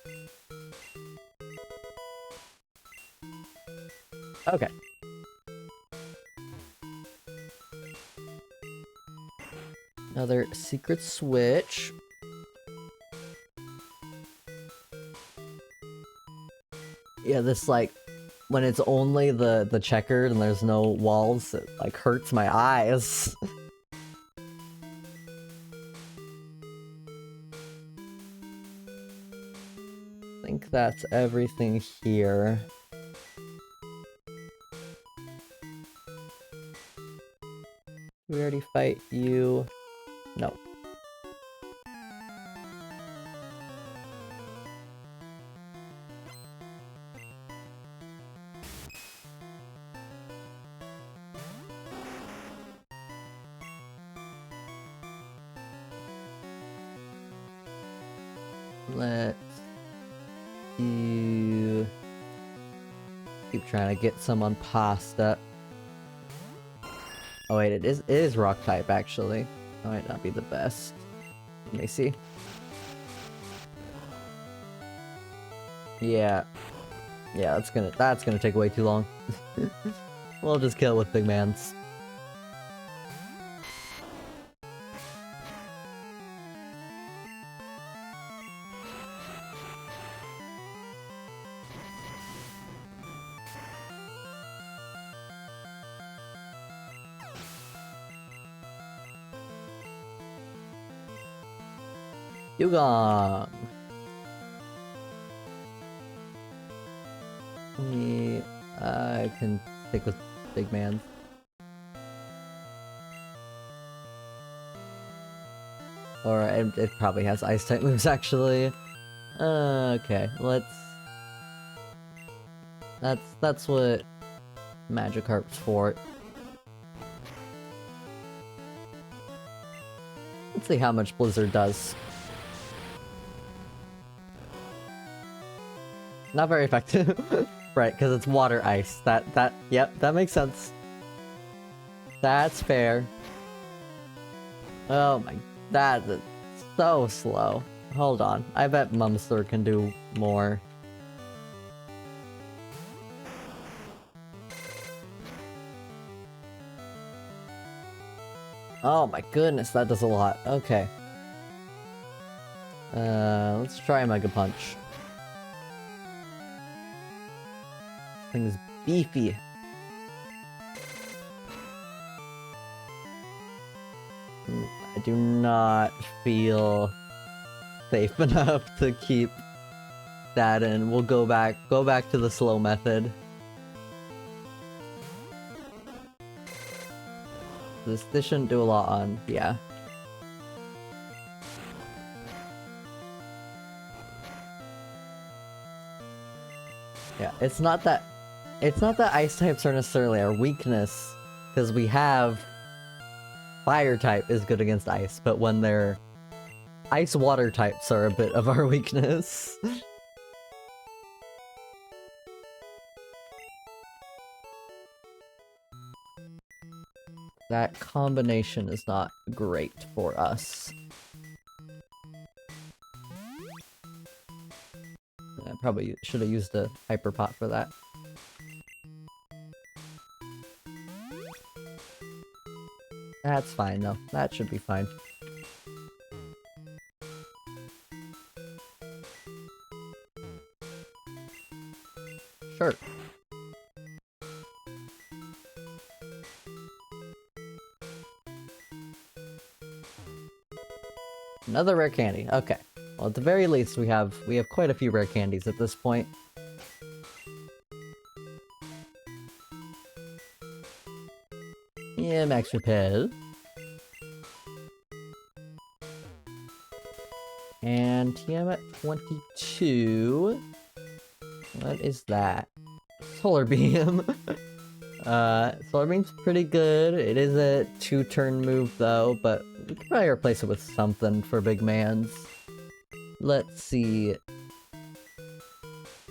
Speaker 1: Okay. Another secret switch. Yeah, this, like, when it's only the checkered and there's no walls, it, like, hurts my eyes. I think that's everything here. We already fight you. No. Let's do... keep trying to get some on pasta. Oh wait, it is rock type actually. That might not be the best. Let me see. Yeah. Yeah, that's gonna take way too long. We'll just kill it with big mans. Yugong! Yeah, I can stick with big man. Or it probably has ice type moves actually. Okay, let's... That's what Magikarp's for. Let's see how much Blizzard does. Not very effective. Right, because it's water ice. Yep, that makes sense. That's fair. Oh my, that's so slow. Hold on, I bet Mumster can do more. Oh my goodness, that does a lot. Okay. Let's try Mega Punch. Thing is beefy. I do not feel safe enough to keep that in. We'll go back to the slow method. This shouldn't do a lot on, yeah. Yeah, it's not that ice types are necessarily our weakness, because we have fire type is good against ice, but when they're ice water types are a bit of our weakness. That combination is not great for us. I probably should have used a Hyper Pot for that. That's fine though. That should be fine. Sure. Another rare candy. Okay. Well, at the very least, we have quite a few rare candies at this point. Yeah, Max Repel. And Tiamat 22. What is that? Solar Beam. Solar Beam's pretty good. It is a 2-turn move though, but we could probably replace it with something for big mans. Let's see.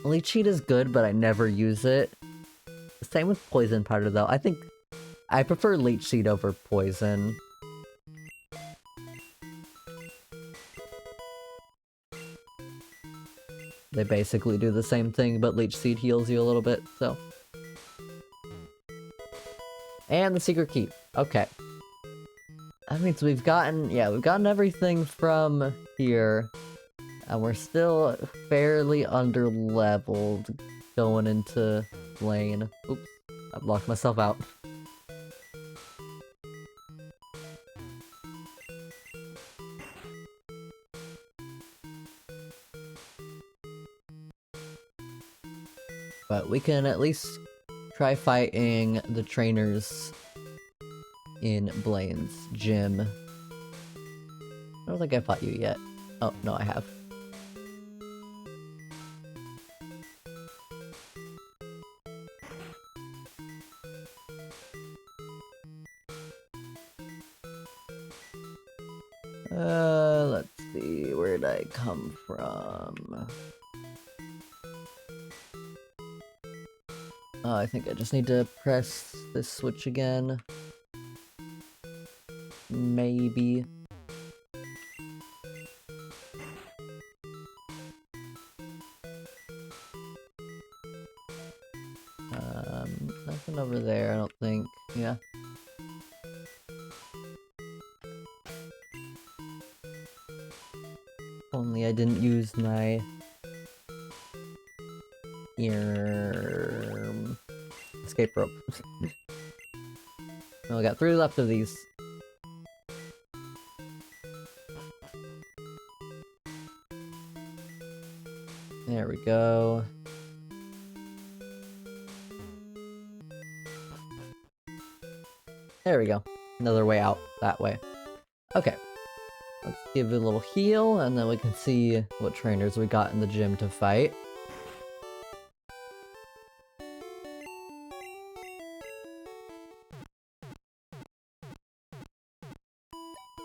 Speaker 1: Leech Seed is good, but I never use it. Same with Poison Powder though. I think I prefer Leech Seed over Poison. They basically do the same thing, but Leech Seed heals you a little bit, so. And the Secret Key. Okay. That means we've gotten everything from here. And we're still fairly under-leveled going into lane. Oops, I blocked myself out. But we can at least try fighting the trainers in Blaine's gym. I don't think I fought you yet. Oh, no, I have. Let's see, where'd I come from? Oh, I think I just need to press this switch again. Maybe. Nothing over there, I don't think. Yeah. Only I didn't use my escape rope. Well, I got 3 left of these. There we go. There we go. Another way out that way. Okay. Let's give it a little heal, and then we can see what trainers we got in the gym to fight.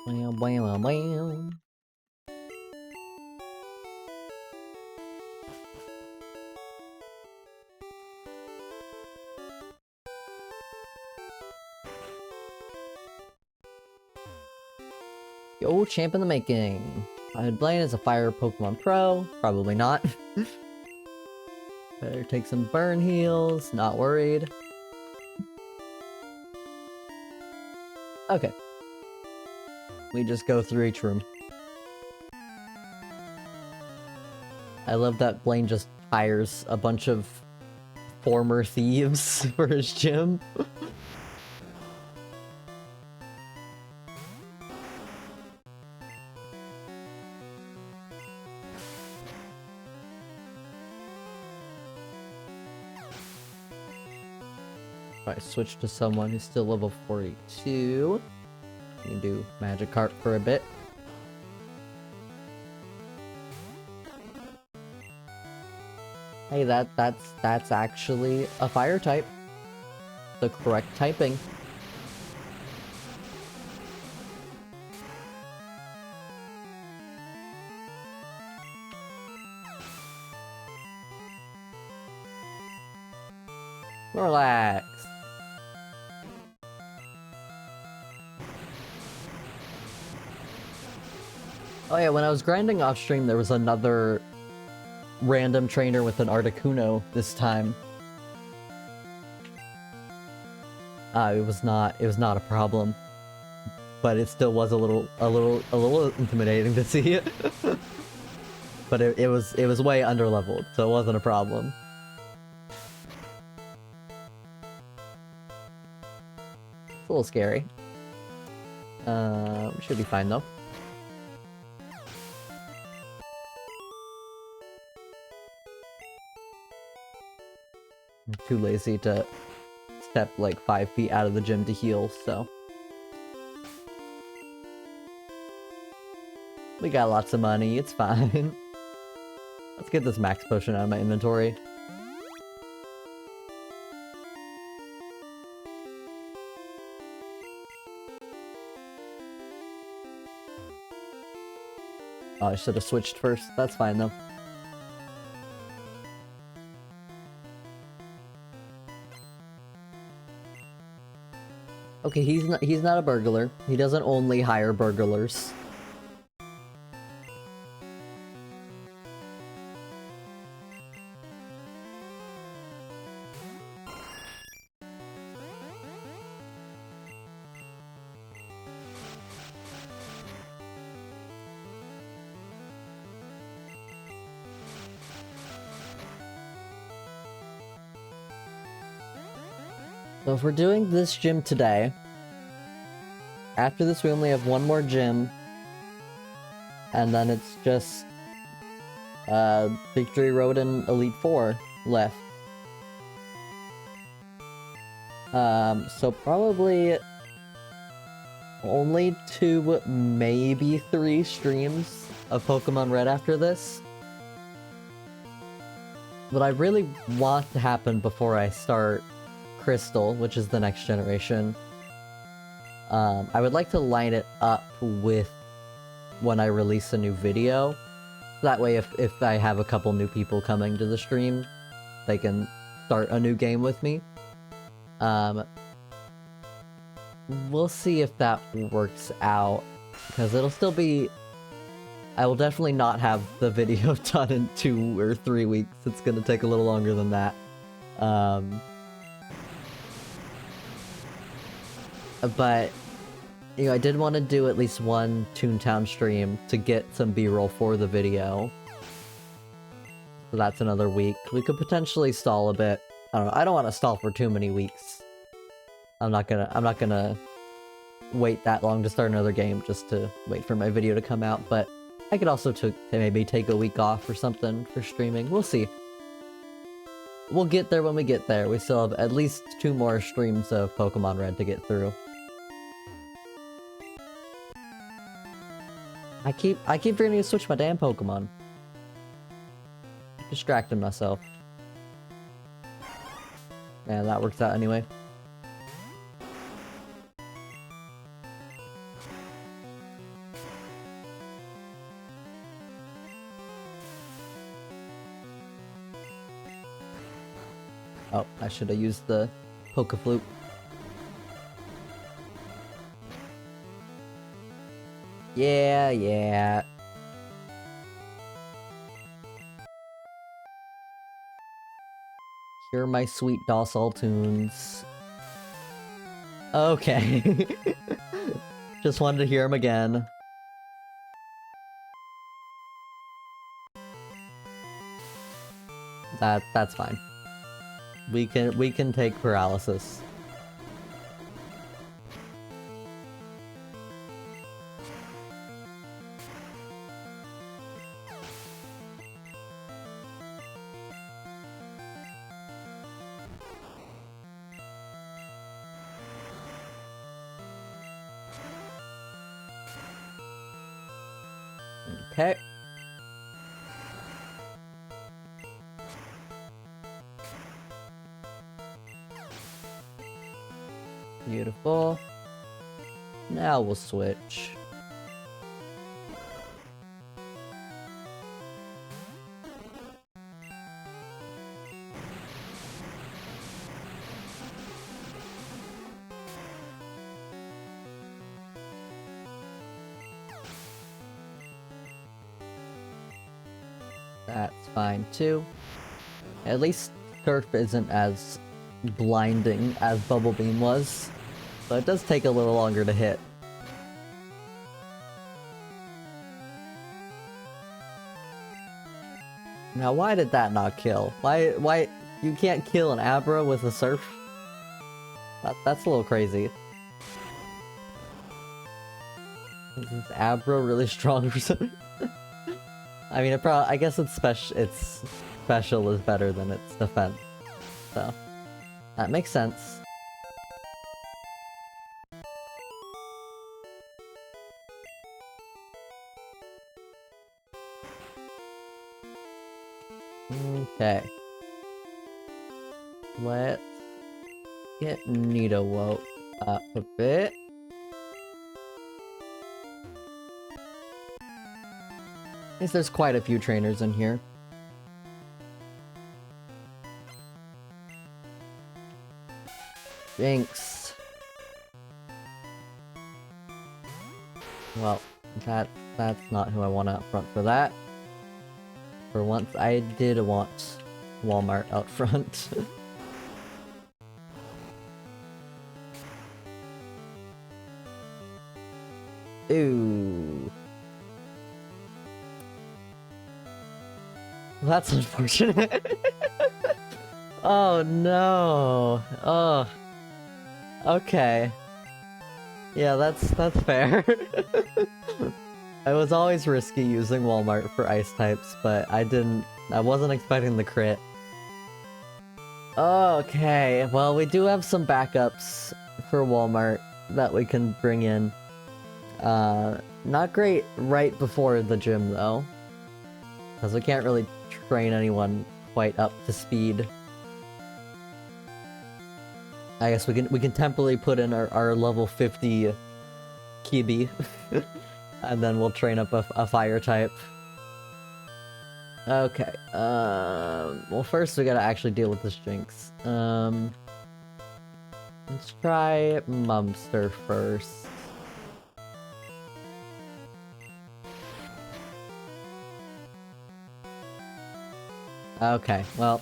Speaker 1: Bam, bam, bam. Yo, champ in the making. I'd Blaine is a fire Pokemon Pro. Probably not. Better take some burn heals. Not worried. Okay. We just go through each room. I love that Blaine just hires a bunch of former thieves for his gym. I switch to someone who's still level 42. You can do Magikarp for a bit. Hey, that's actually a fire type. The correct typing. Relax. Oh yeah, when I was grinding off stream, there was another random trainer with an Articuno this time. It was not a problem, but it still was a little intimidating to see it. But it was way underleveled, so it wasn't a problem. It's a little scary. We should be fine though. I'm too lazy to step like 5 feet out of the gym to heal, so. We got lots of money, it's fine. Let's get this max potion out of my inventory. Oh, I should have switched first. That's fine though. Okay, he's not a burglar. He doesn't only hire burglars. So if we're doing this gym today, after this we only have one more gym, and then it's just Victory Road and Elite Four left. So probably only 2, maybe 3 streams of Pokemon Red after this. What I really want to happen before I start Crystal, which is the next generation, I would like to line it up with when I release a new video. That way if I have a couple new people coming to the stream, they can start a new game with me. We'll see if that works out, because it'll still be... I will definitely not have the video done in 2 or 3 weeks. It's gonna take a little longer than that. but you know, I did want to do at least one Toontown stream to get some B-roll for the video. So that's another week. We could potentially stall a bit. I don't know. I don't want to stall for too many weeks. I'm not gonna wait that long to start another game just to wait for my video to come out, but I could also maybe take a week off or something for streaming. We'll see. We'll get there when we get there. We still have at least 2 more streams of Pokemon Red to get through. I keep forgetting to switch my damn Pokemon. Distracting myself. Yeah, that works out anyway. Oh, I should have used the Pokeflute. Yeah. Hear my sweet docile tunes. Okay. Just wanted to hear him again. That's fine. We can take paralysis. Okay. Beautiful. Now we'll switch. That's fine too. At least Surf isn't as blinding as Bubble Beam was, but it does take a little longer to hit. Now why did that not kill? Why you can't kill an Abra with a Surf? That's a little crazy. Is this Abra really strong for some? I mean, I guess its special is better than its defense, so that makes sense. Okay. Let's get Nidowoke up a bit. I guess there's quite a few trainers in here. Jinx. Well, that's not who I want out front for that. For once, I did want Walmart out front. Ooh. That's unfortunate. Oh no. Oh. Okay. Yeah, that's fair. I was always risky using Walmart for ice types, but I wasn't expecting the crit. Okay, well we do have some backups for Walmart that we can bring in. Not great right before the gym though, because we can't really train anyone quite up to speed. I guess we can temporarily put in our level 50 Kibby, and then we'll train up a fire type. Okay, well first we gotta actually deal with this Jinx. Let's try Mumster first. Okay, well,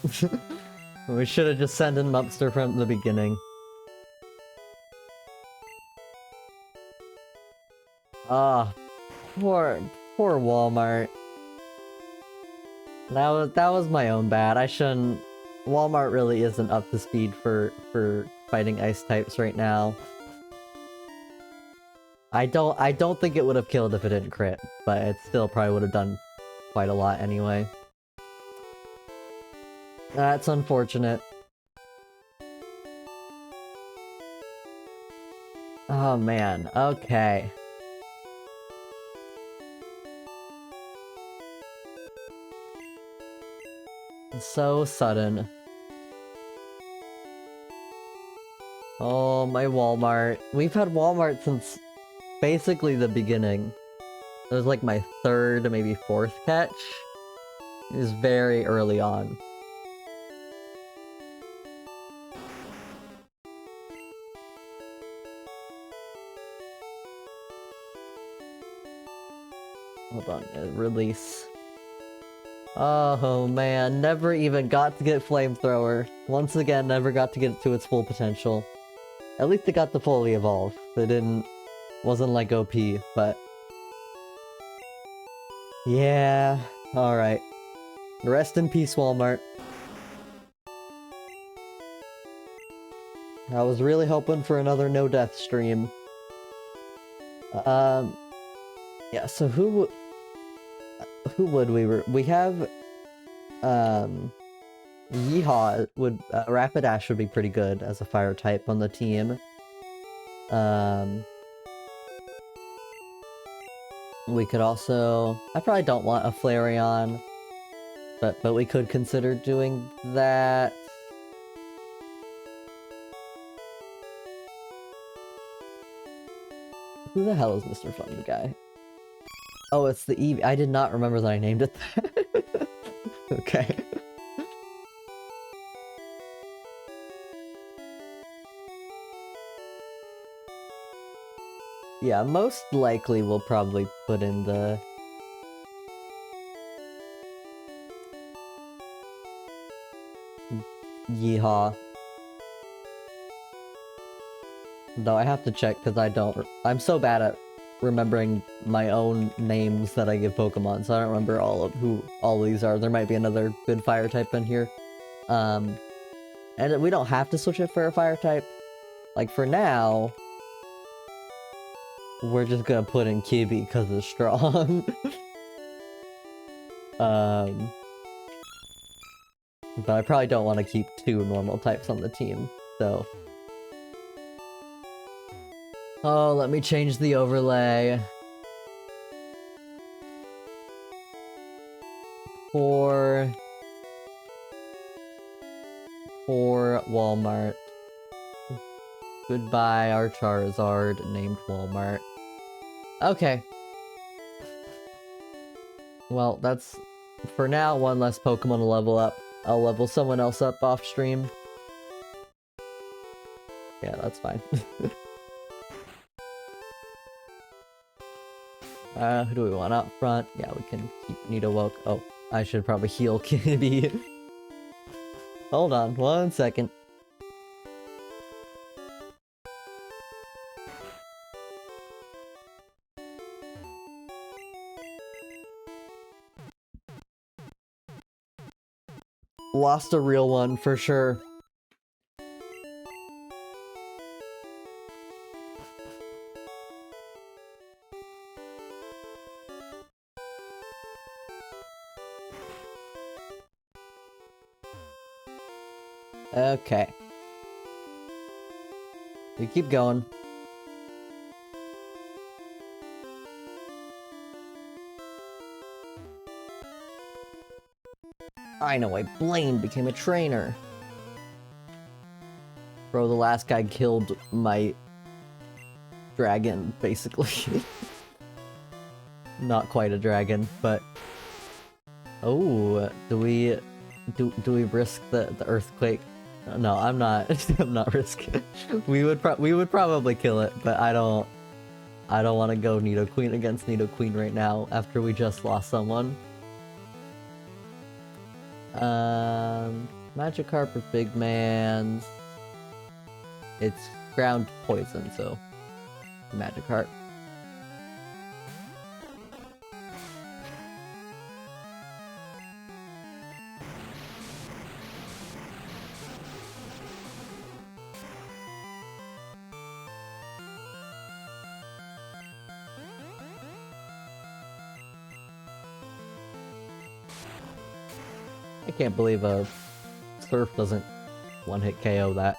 Speaker 1: we should have just sent in Mumster from the beginning. Ah, poor Walmart. That was my own bad. I shouldn't. Walmart really isn't up to speed for fighting ice types right now. I don't think it would have killed if it didn't crit, but it still probably would have done quite a lot anyway. That's unfortunate. Oh man, okay. So sudden. Oh, my Walmart. We've had Walmart since basically the beginning. It was like my third, maybe fourth catch. It was very early on. Hold on, release. Oh man, never even got to get Flamethrower. Once again, never got to get it to its full potential. At least it got to fully evolve. It wasn't like OP, but... yeah, alright. Rest in peace, Walmart. I was really hoping for another no-death stream. Yeah, so who would we have, Yeehaw would, Rapidash would be pretty good as a fire type on the team. We could also, I probably don't want a Flareon, but we could consider doing that. Who the hell is Mr. Fun guy? Oh, it's the Eevee. I did not remember that I named it that. Okay. Yeah, most likely we'll probably put in the... Yeehaw. Though I have to check because I'm so bad at remembering my own names that I give Pokemon, so I don't remember who all these are. There might be another good fire type in here. And we don't have to switch it for a fire type. Like, for now, we're just gonna put in Kibby because it's strong. But I probably don't want to keep two normal types on the team, so... Oh, let me change the overlay. For Walmart. Goodbye, our Charizard named Walmart. Okay. Well, that's, for now, one less Pokemon to level up. I'll level someone else up off stream. Yeah, that's fine. Who do we want up front? Yeah, we can keep Nidowoke. Oh, I should probably heal Kibby. Hold on, 1 second. Lost a real one, for sure. Okay. We keep going. I know why Blaine became a trainer. Bro, the last guy killed my dragon, basically. Not quite a dragon, but... Oh, do we risk the earthquake? No, I'm not. I'm not risking. We would probably kill it, but I don't want to go Nidoqueen against Nidoqueen right now after we just lost someone. Magikarp or Big Man's. It's ground poison, so Magikarp. I can't believe a Surf doesn't one-hit KO that.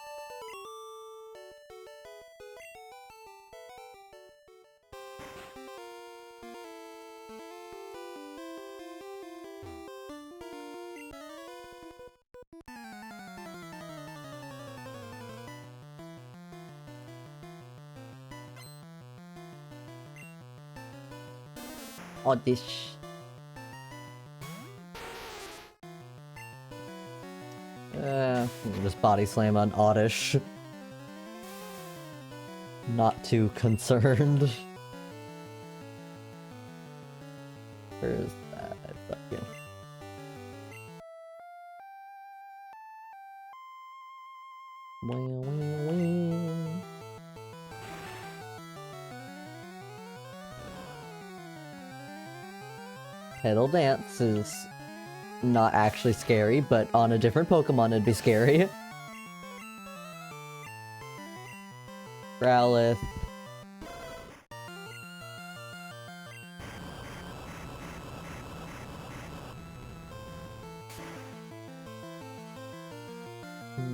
Speaker 1: Oddish. Just body slam on Oddish. Not too concerned. Where's that? Fuck you. Pedal Dance is not actually scary, but on a different Pokemon it'd be scary. Growlithe.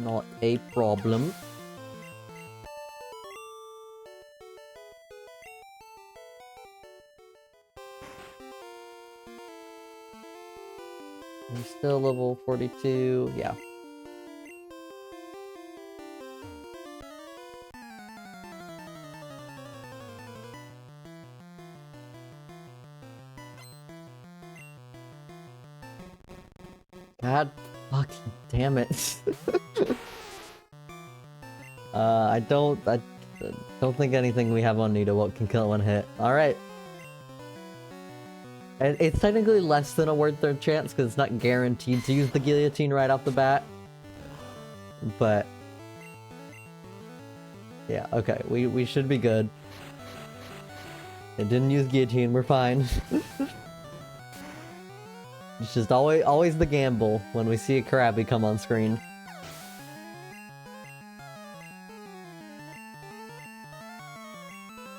Speaker 1: Not a problem. I'm still level 42, yeah. God fucking damn it. I don't think anything we have on Nidowolt can kill one hit. Alright. It's technically less than a word third chance because it's not guaranteed to use the guillotine right off the bat. But yeah, okay, we should be good. It didn't use guillotine, we're fine. It's just always the gamble when we see a Krabby come on screen.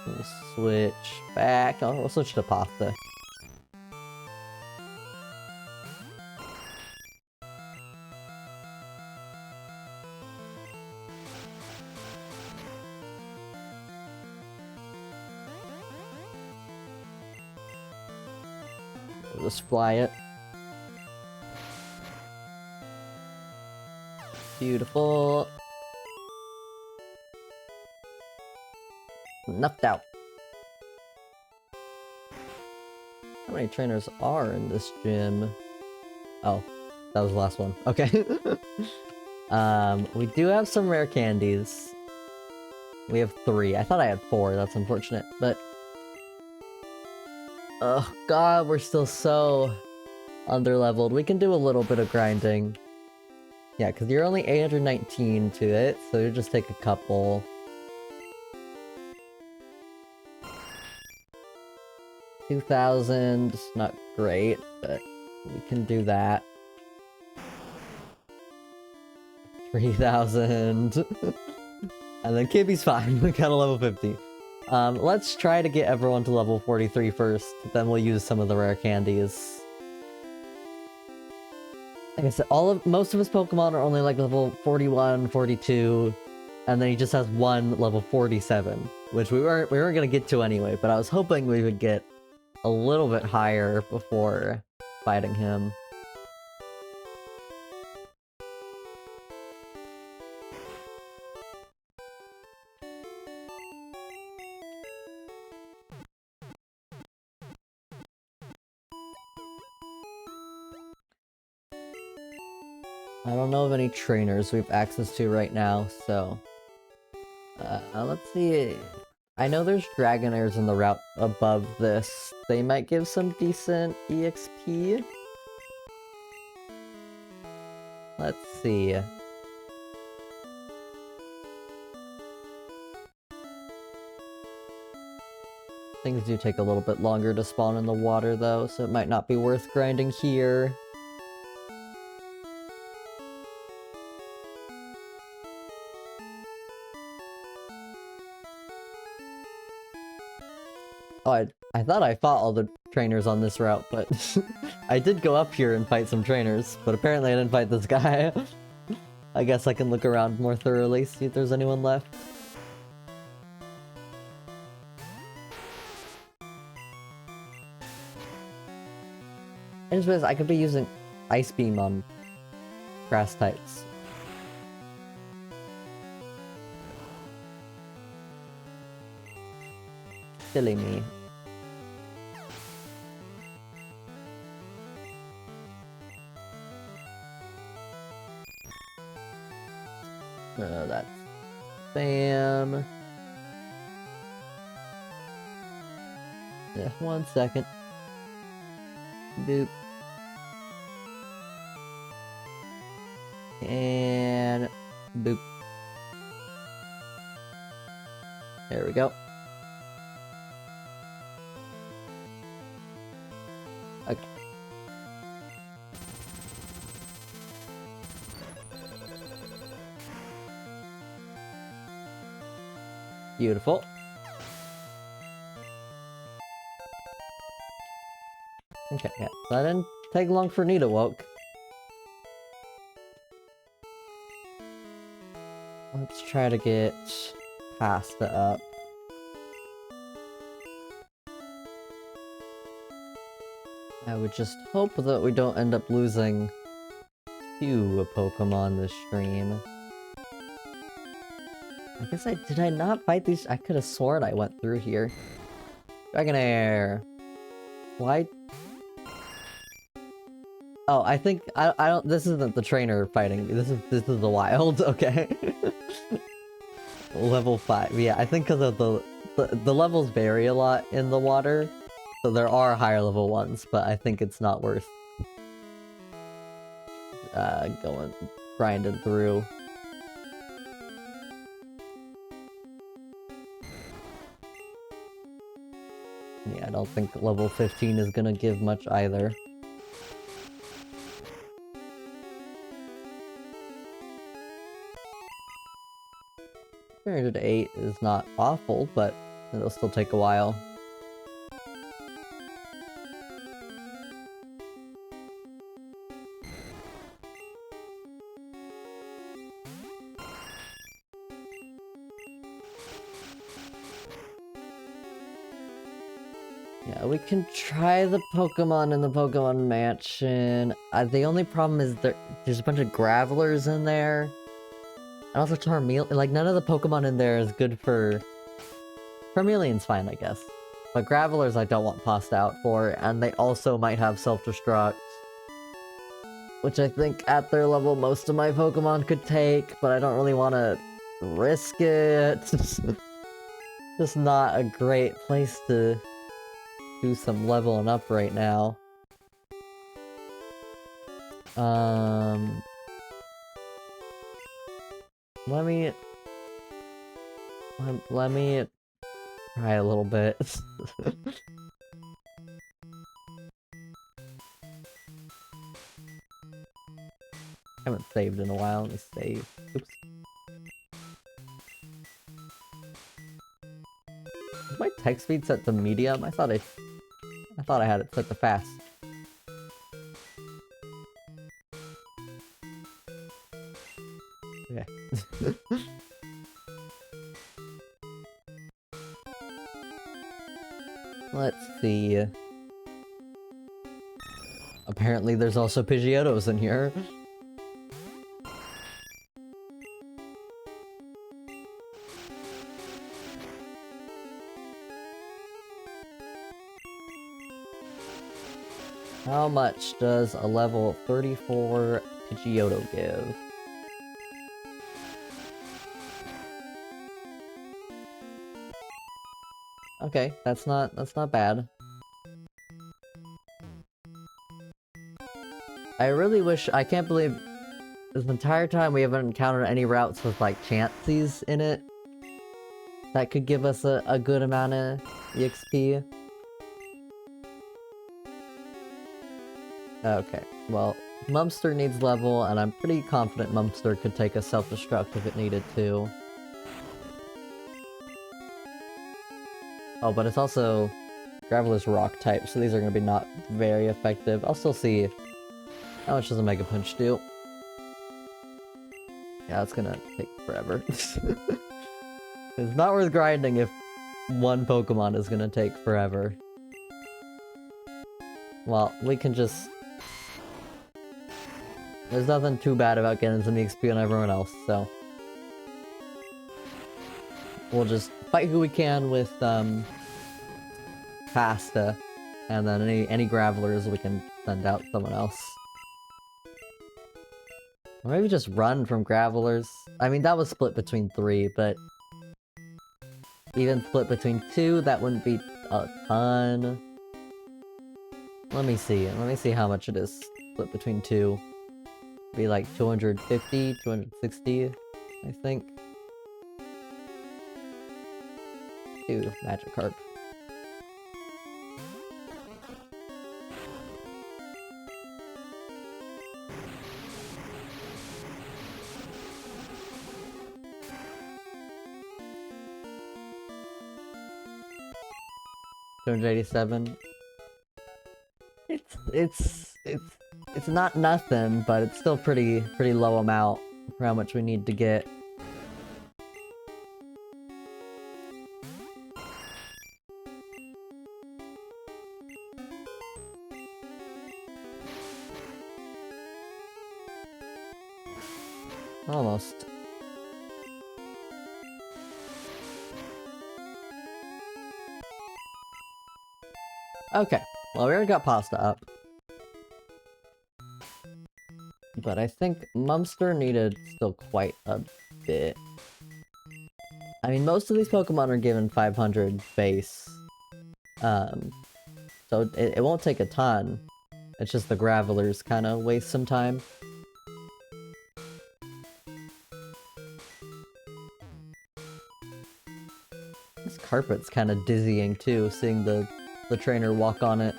Speaker 1: We'll switch back. Oh, we'll switch to Pasta. We'll just fly it. Beautiful. Nuffed out. How many trainers are in this gym? Oh, that was the last one. Okay. We do have some rare candies. We have 3. I thought I had 4. That's unfortunate, but... Oh god, we're still so underleveled. We can do a little bit of grinding. Yeah, because you're only 819 to it, so you just take a couple. $2,000, not great, but we can do that. 3,000. And then Kibby's fine, we got a level 50. Let's try to get everyone to level 43 first, then we'll use some of the rare candies. Like I said, most of his Pokemon are only like level 41, 42, and then he just has one level 47, which we weren't gonna get to anyway, but I was hoping we would get a little bit higher before fighting him. I don't know of any trainers we have access to right now, so... let's see... I know there's Dragonairs in the route above this. They might give some decent EXP. Let's see... Things do take a little bit longer to spawn in the water though, so it might not be worth grinding here. Oh, I thought I fought all the trainers on this route, but I did go up here and fight some trainers, but apparently I didn't fight this guy. I guess I can look around more thoroughly, see if there's anyone left. I just realized I could be using Ice Beam on grass types. Silly me. That's spam. Yeah, 1 second. Boop. And boop. There we go. Okay. Beautiful. Okay, yeah. That didn't take long for Nita woke. Let's try to get Pasta up. I would just hope that we don't end up losing 2 Pokemon this stream. I guess did I not fight these? I could have sworn I went through here. Dragonair! Why? Oh, I think, I don't, this isn't the trainer fighting, this is the wild, okay. Level 5, yeah, I think because of the levels vary a lot in the water, so there are higher level ones, but I think it's not worth grinding through. Yeah, I don't think level 15 is gonna give much either. 308 is not awful, but it'll still take a while. Yeah, we can try the Pokemon in the Pokemon Mansion. The only problem is there's a bunch of Gravelers in there. And also Charmeleon, like none of the Pokemon in there is good for... Charmeleon's fine, I guess. But Gravelers I don't want Pasta out for, and they also might have Self-Destruct. Which I think at their level most of my Pokemon could take, but I don't really want to risk it. Just not a great place to do some leveling up right now. Let me try a little bit. I haven't saved in a while. Let me save. Oops. Is my text speed set to medium? I thought I had it set to fast. Okay. Let's see. Apparently there's also Pidgeottos in here. How much does a level 34 Pidgeotto give? Okay, that's not bad. I really wish, I can't believe this entire time we haven't encountered any routes with like Chanseys in it. That could give us a good amount of EXP. Okay, well, Mumster needs level, and I'm pretty confident Mumster could take a Self-Destruct if it needed to. Oh, but it's also Graveler's rock type, so these are gonna be not very effective. I'll still see how much does a Mega Punch do. Yeah, it's gonna take forever. It's not worth grinding if one Pokemon is gonna take forever. Well, we can just... There's nothing too bad about getting some XP on everyone else, so... We'll just fight who we can with, Pasta, and then any Gravelers we can send out someone else. Or maybe just run from Gravelers. I mean, that was split between 3, but... Even split between 2, that wouldn't be a ton. Let me see how much it is split between 2. Be like 250, 260, I think. Ooh, Magikarp. $287. It's not nothing, but it's still pretty low amount for how much we need to get. Almost. Okay, well we already got Pasta up. But I think Mumster needed still quite a bit. I mean, most of these Pokemon are given 500 base. So it won't take a ton. It's just the Gravelers kind of waste some time. This carpet's kind of dizzying too, seeing the trainer walk on it.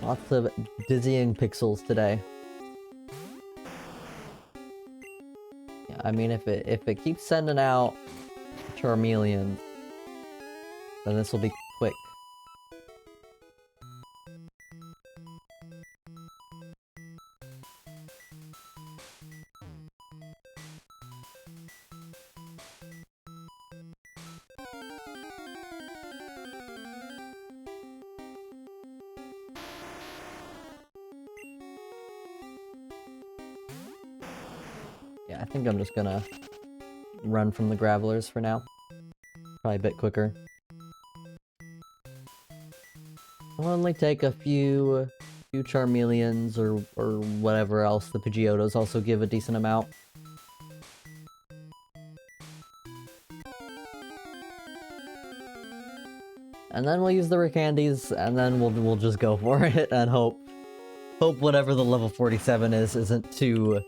Speaker 1: Lots of dizzying pixels today. Yeah, I mean, if it keeps sending out Charmeleons, then this will be quick. Yeah, I think I'm just gonna run from the Gravelers for now. Probably a bit quicker. I'll only take a few Charmeleons or whatever else. The Pidgeotos also give a decent amount. And then we'll use the Ricandies, and then we'll just go for it and hope whatever the level 47 is isn't too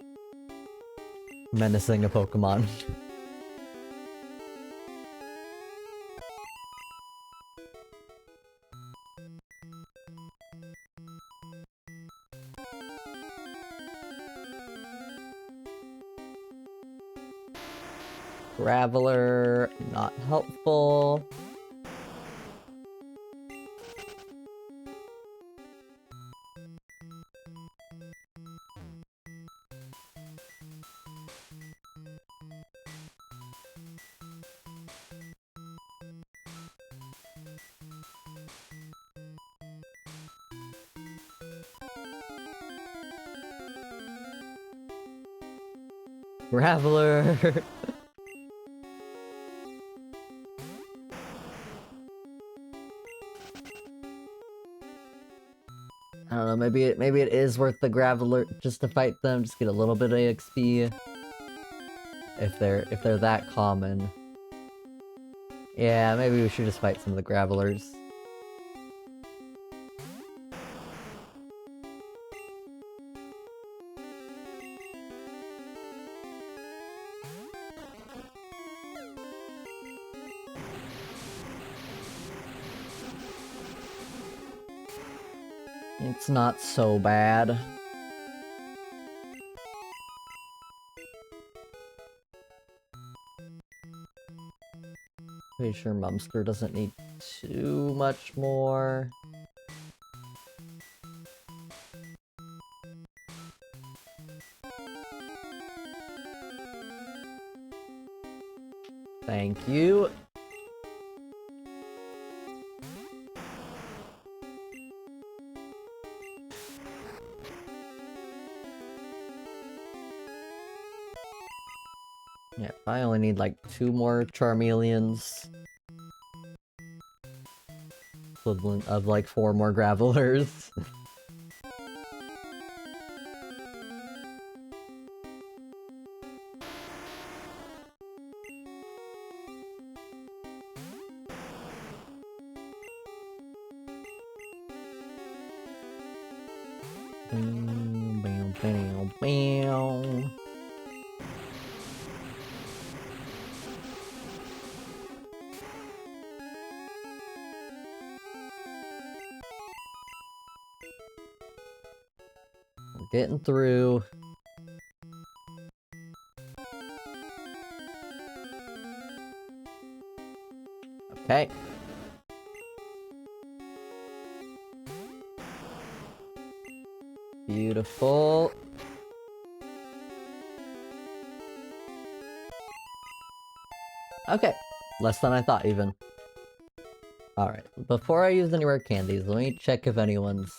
Speaker 1: menacing a Pokemon. Graveler, not helpful. Graveler! I don't know, maybe it is worth the Graveler just to fight them, just get a little bit of XP. If they're that common. Yeah, maybe we should just fight some of the Gravelers. It's not so bad. Pretty sure Mumster doesn't need too much more. Thank you. Yeah, I only need like 2 more Charmeleons. Equivalent of like 4 more Gravelers. We're getting through. Okay. Beautiful. Okay. Less than I thought, even. Alright. Before I use any rare candies, let me check if anyone's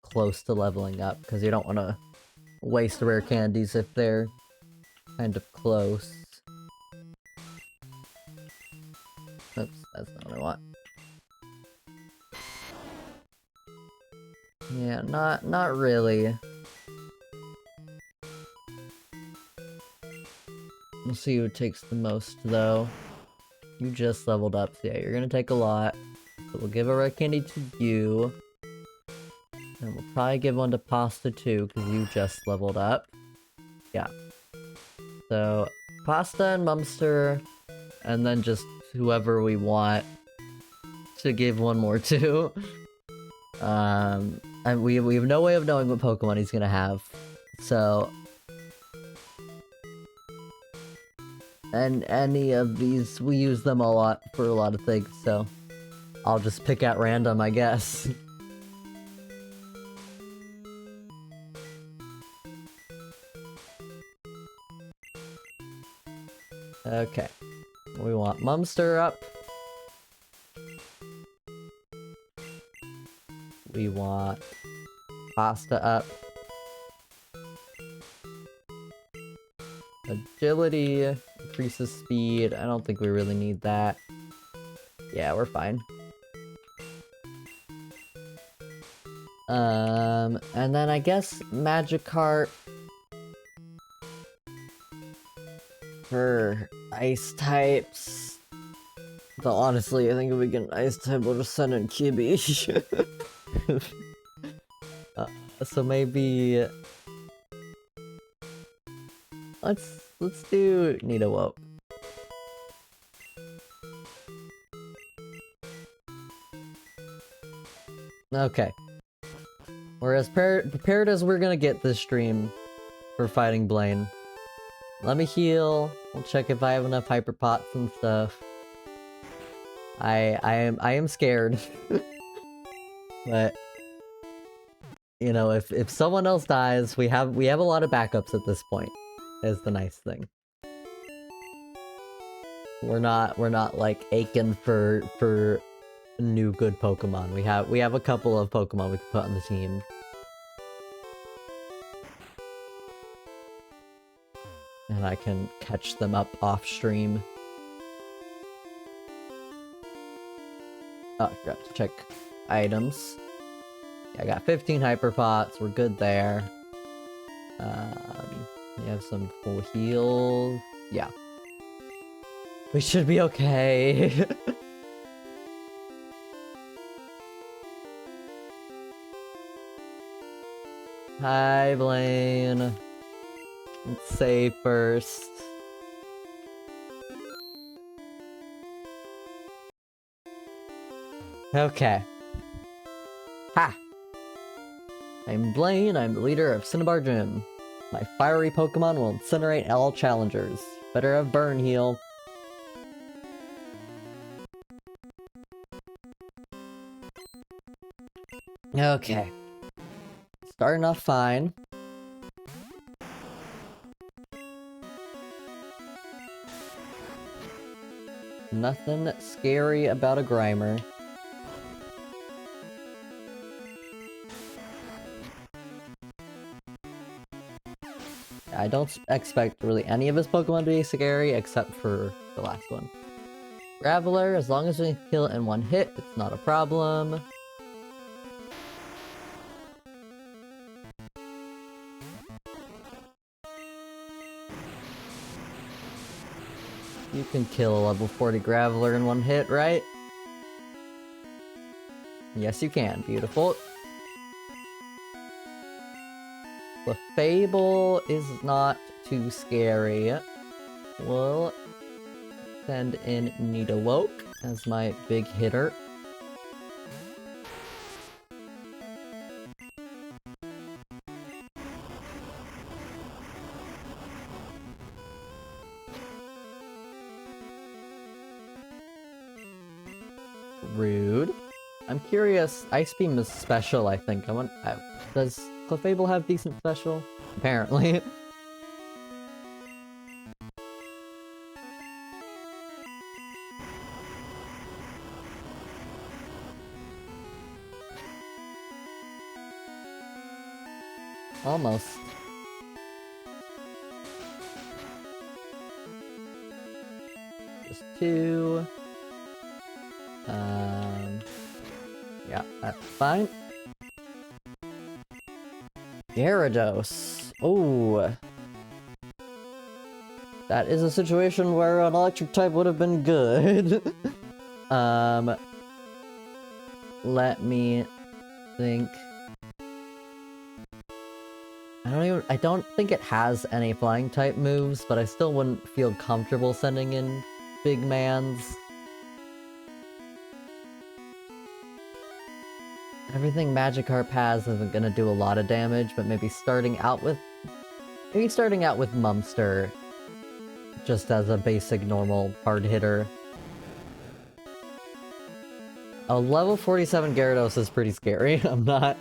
Speaker 1: close to leveling up, because you don't want to waste rare candies if they're kind of close. Oops, that's not what I want. Yeah, not really. We'll see who takes the most, though. You just leveled up, so yeah, you're gonna take a lot. So we'll give a rare candy to you. And we'll probably give one to Pasta, too, because you just leveled up. Yeah. So, Pasta and Mumster, and then just whoever we want to give one more to. And we have no way of knowing what Pokemon he's gonna have. So... And any of these, we use them a lot for a lot of things, so... I'll just pick at random, I guess. Okay. We want Mumster up. We want Pasta up. Agility increases speed. I don't think we really need that. Yeah, we're fine. And then I guess Magikarp for ice types. Though honestly, I think if we get an ice type, we'll just send in Kibby. So maybe let's do Nidowoke. Okay. We're as prepared as we're gonna get this stream for fighting Blaine. Let me heal. We'll check if I have enough hyper pots and stuff. I am scared. But you know, if someone else dies, we have a lot of backups at this point. Is the nice thing. We're not like aching for new good Pokemon. We have a couple of Pokemon we can put on the team. And I can catch them up off stream. Oh, I forgot to check items. Yeah, I got 15 Hyper Pots, we're good there. We have some full heals. Yeah. We should be okay. Hi, Blaine. Let's save first. Okay. Ha! I'm Blaine, I'm the leader of Cinnabar Gym. My fiery Pokemon will incinerate all challengers. Better have Burn Heal. Okay. Starting off fine. Nothing scary about a Grimer. I don't expect really any of his Pokemon to be scary, except for the last one. Graveler, as long as we kill it in one hit, it's not a problem. You can kill a level 40 Graveler in one hit, right? Yes, you can. Beautiful. Clefable is not too scary. We'll send in Nidowoke as my big hitter. Rude. I'm curious, Ice Beam is special, I think. Does Clefable have decent special? Apparently. Almost. Just two. Yeah, that's fine. Gyarados. Oh. That is a situation where an electric type would have been good. Let me think. I don't think it has any flying type moves, but I still wouldn't feel comfortable sending in big mans. Everything Magikarp has isn't gonna do a lot of damage, but maybe starting out with Mumster, just as a basic normal hard hitter. A level 47 Gyarados is pretty scary. I'm not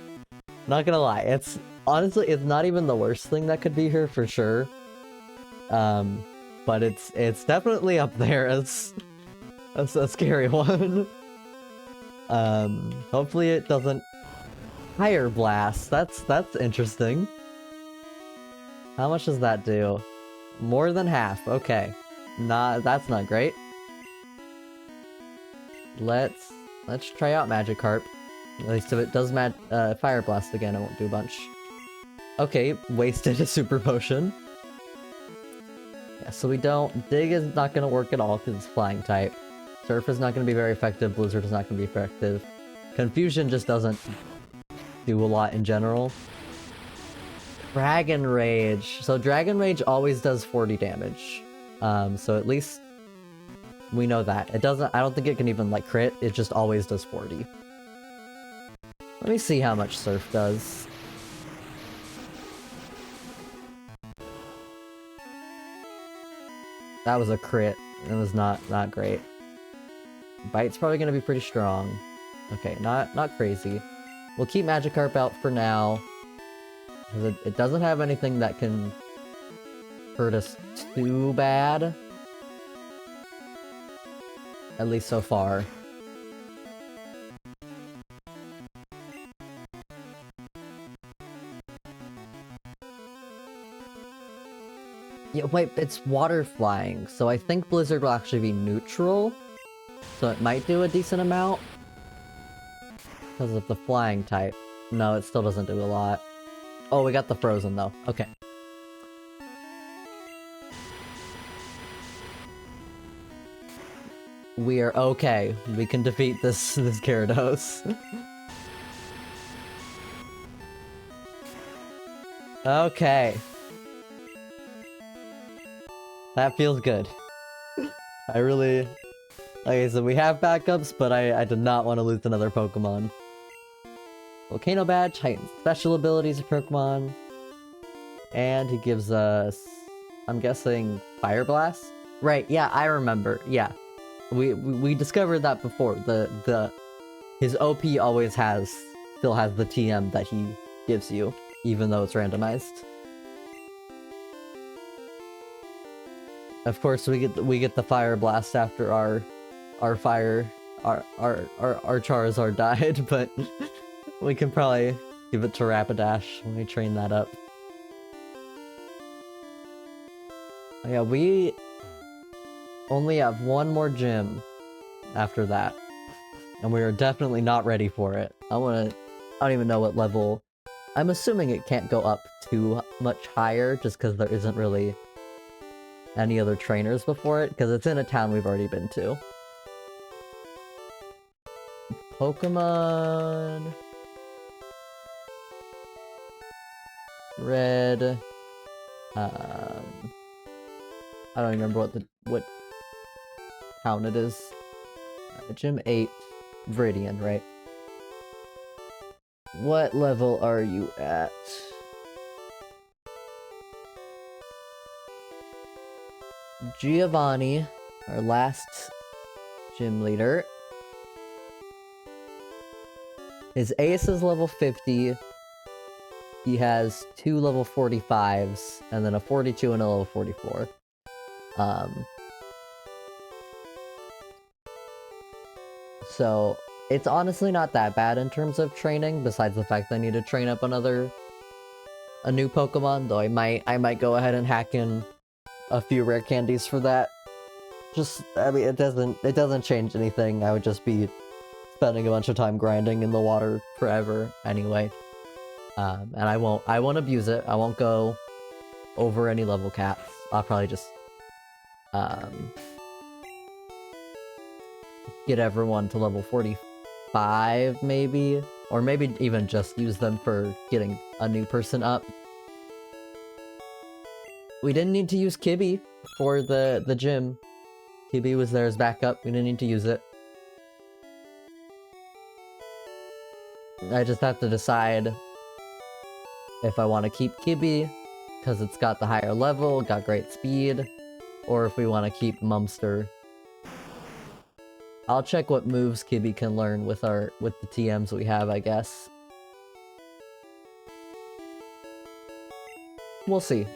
Speaker 1: gonna lie. It's not even the worst thing that could be here for sure. But it's definitely up there as a scary one. Hopefully it doesn't Fire Blast. That's interesting. How much does that do? More than half. Okay. That's not great. Let's try out Magikarp. At least if it does Fire Blast again, it won't do a bunch. Okay, wasted a Super Potion. Yeah, so we don't... Dig is not gonna work at all because it's Flying type. Surf is not going to be very effective, Blizzard is not going to be effective. Confusion just doesn't do a lot in general. Dragon Rage. So Dragon Rage always does 40 damage. So at least we know that. It doesn't, I don't think it can even like crit, it just always does 40. Let me see how much Surf does. That was a crit. It was not great. Bite's probably gonna be pretty strong. Okay, not crazy. We'll keep Magikarp out for now. Because it doesn't have anything that can hurt us too bad. At least so far. Yeah, wait, it's water flying, so I think Blizzard will actually be neutral. So it might do a decent amount. Because of the flying type. No, it still doesn't do a lot. Oh, we got the frozen though. Okay. We are okay. We can defeat this Gyarados. Okay. That feels good. I really... Okay, so we have backups, but I did not want to lose another Pokemon. Volcano Badge heightens special abilities of Pokemon. And he gives us... I'm guessing Fire Blast? Right, yeah, I remember. Yeah. We discovered that before. His OP always has still has the TM that he gives you, even though it's randomized. Of course, we get the fire blast after our Charizard died, but we can probably give it to Rapidash when we train that up. Yeah, we only have one more gym after that, and we are definitely not ready for it. I don't even know what level. I'm assuming it can't go up too much higher, just because there isn't really any other trainers before it, because it's in a town we've already been to. Pokemon... Red... I don't remember what town it is. Gym 8, Viridian, right? What level are you at? Giovanni, our last gym leader. His ace is level 50. He has 2 level 45s, and then a 42 and a level 44. So, it's honestly not that bad in terms of training, besides the fact that I need to train up a new Pokemon, though I might go ahead and hack in a few rare candies for that. Just, I mean, it doesn't change anything. I would just be spending a bunch of time grinding in the water forever anyway. And I won't abuse it. I won't go over any level caps. I'll probably just get everyone to level 45 maybe, or maybe even just use them for getting a new person up. We didn't need to use Kibby for the gym. Kibby was there as backup. We didn't need to use it. I just have to decide if I want to keep Kibby, because it's got the higher level, got great speed, or if we want to keep Mumster. I'll check what moves Kibby can learn with the TMs we have, I guess. We'll see.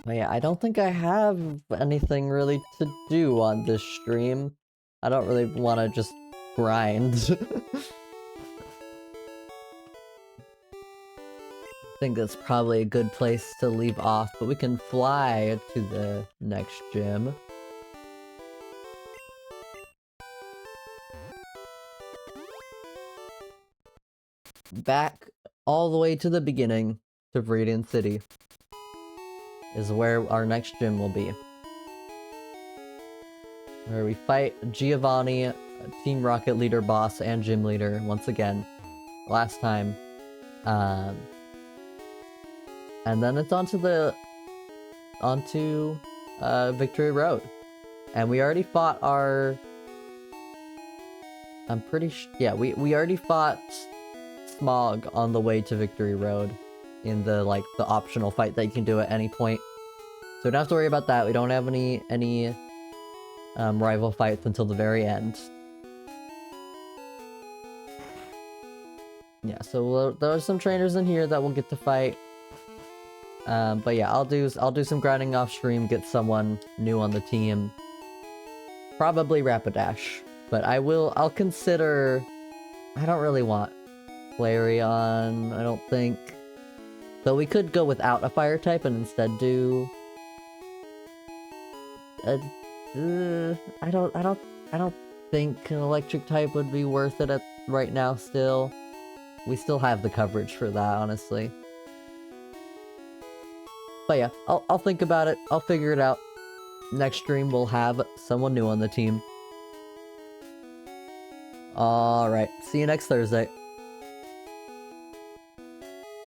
Speaker 1: But yeah, I don't think I have anything really to do on this stream. I don't really want to just grind. I think that's probably a good place to leave off, but we can fly to the next gym. Back all the way to the beginning, to Viridian City, is where our next gym will be. Where we fight Giovanni, Team Rocket leader, boss, and gym leader once again. Last time. And then it's onto Victory Road. And we already fought our... I'm pretty yeah, we already fought Smog on the way to Victory Road. In the optional fight that you can do at any point. So we don't have to worry about that. We don't have any rival fights until the very end. Yeah, so there are some trainers in here that we'll get to fight. But yeah, I'll do some grinding off stream, get someone new on the team. Probably Rapidash, but I'll consider. I don't really want Flareon, I don't think. So we could go without a fire type and instead do. I don't think an electric type would be worth it right now. Still, we still have the coverage for that, honestly. But yeah, I'll think about it. I'll figure it out. Next stream we'll have someone new on the team. All right, see you next Thursday.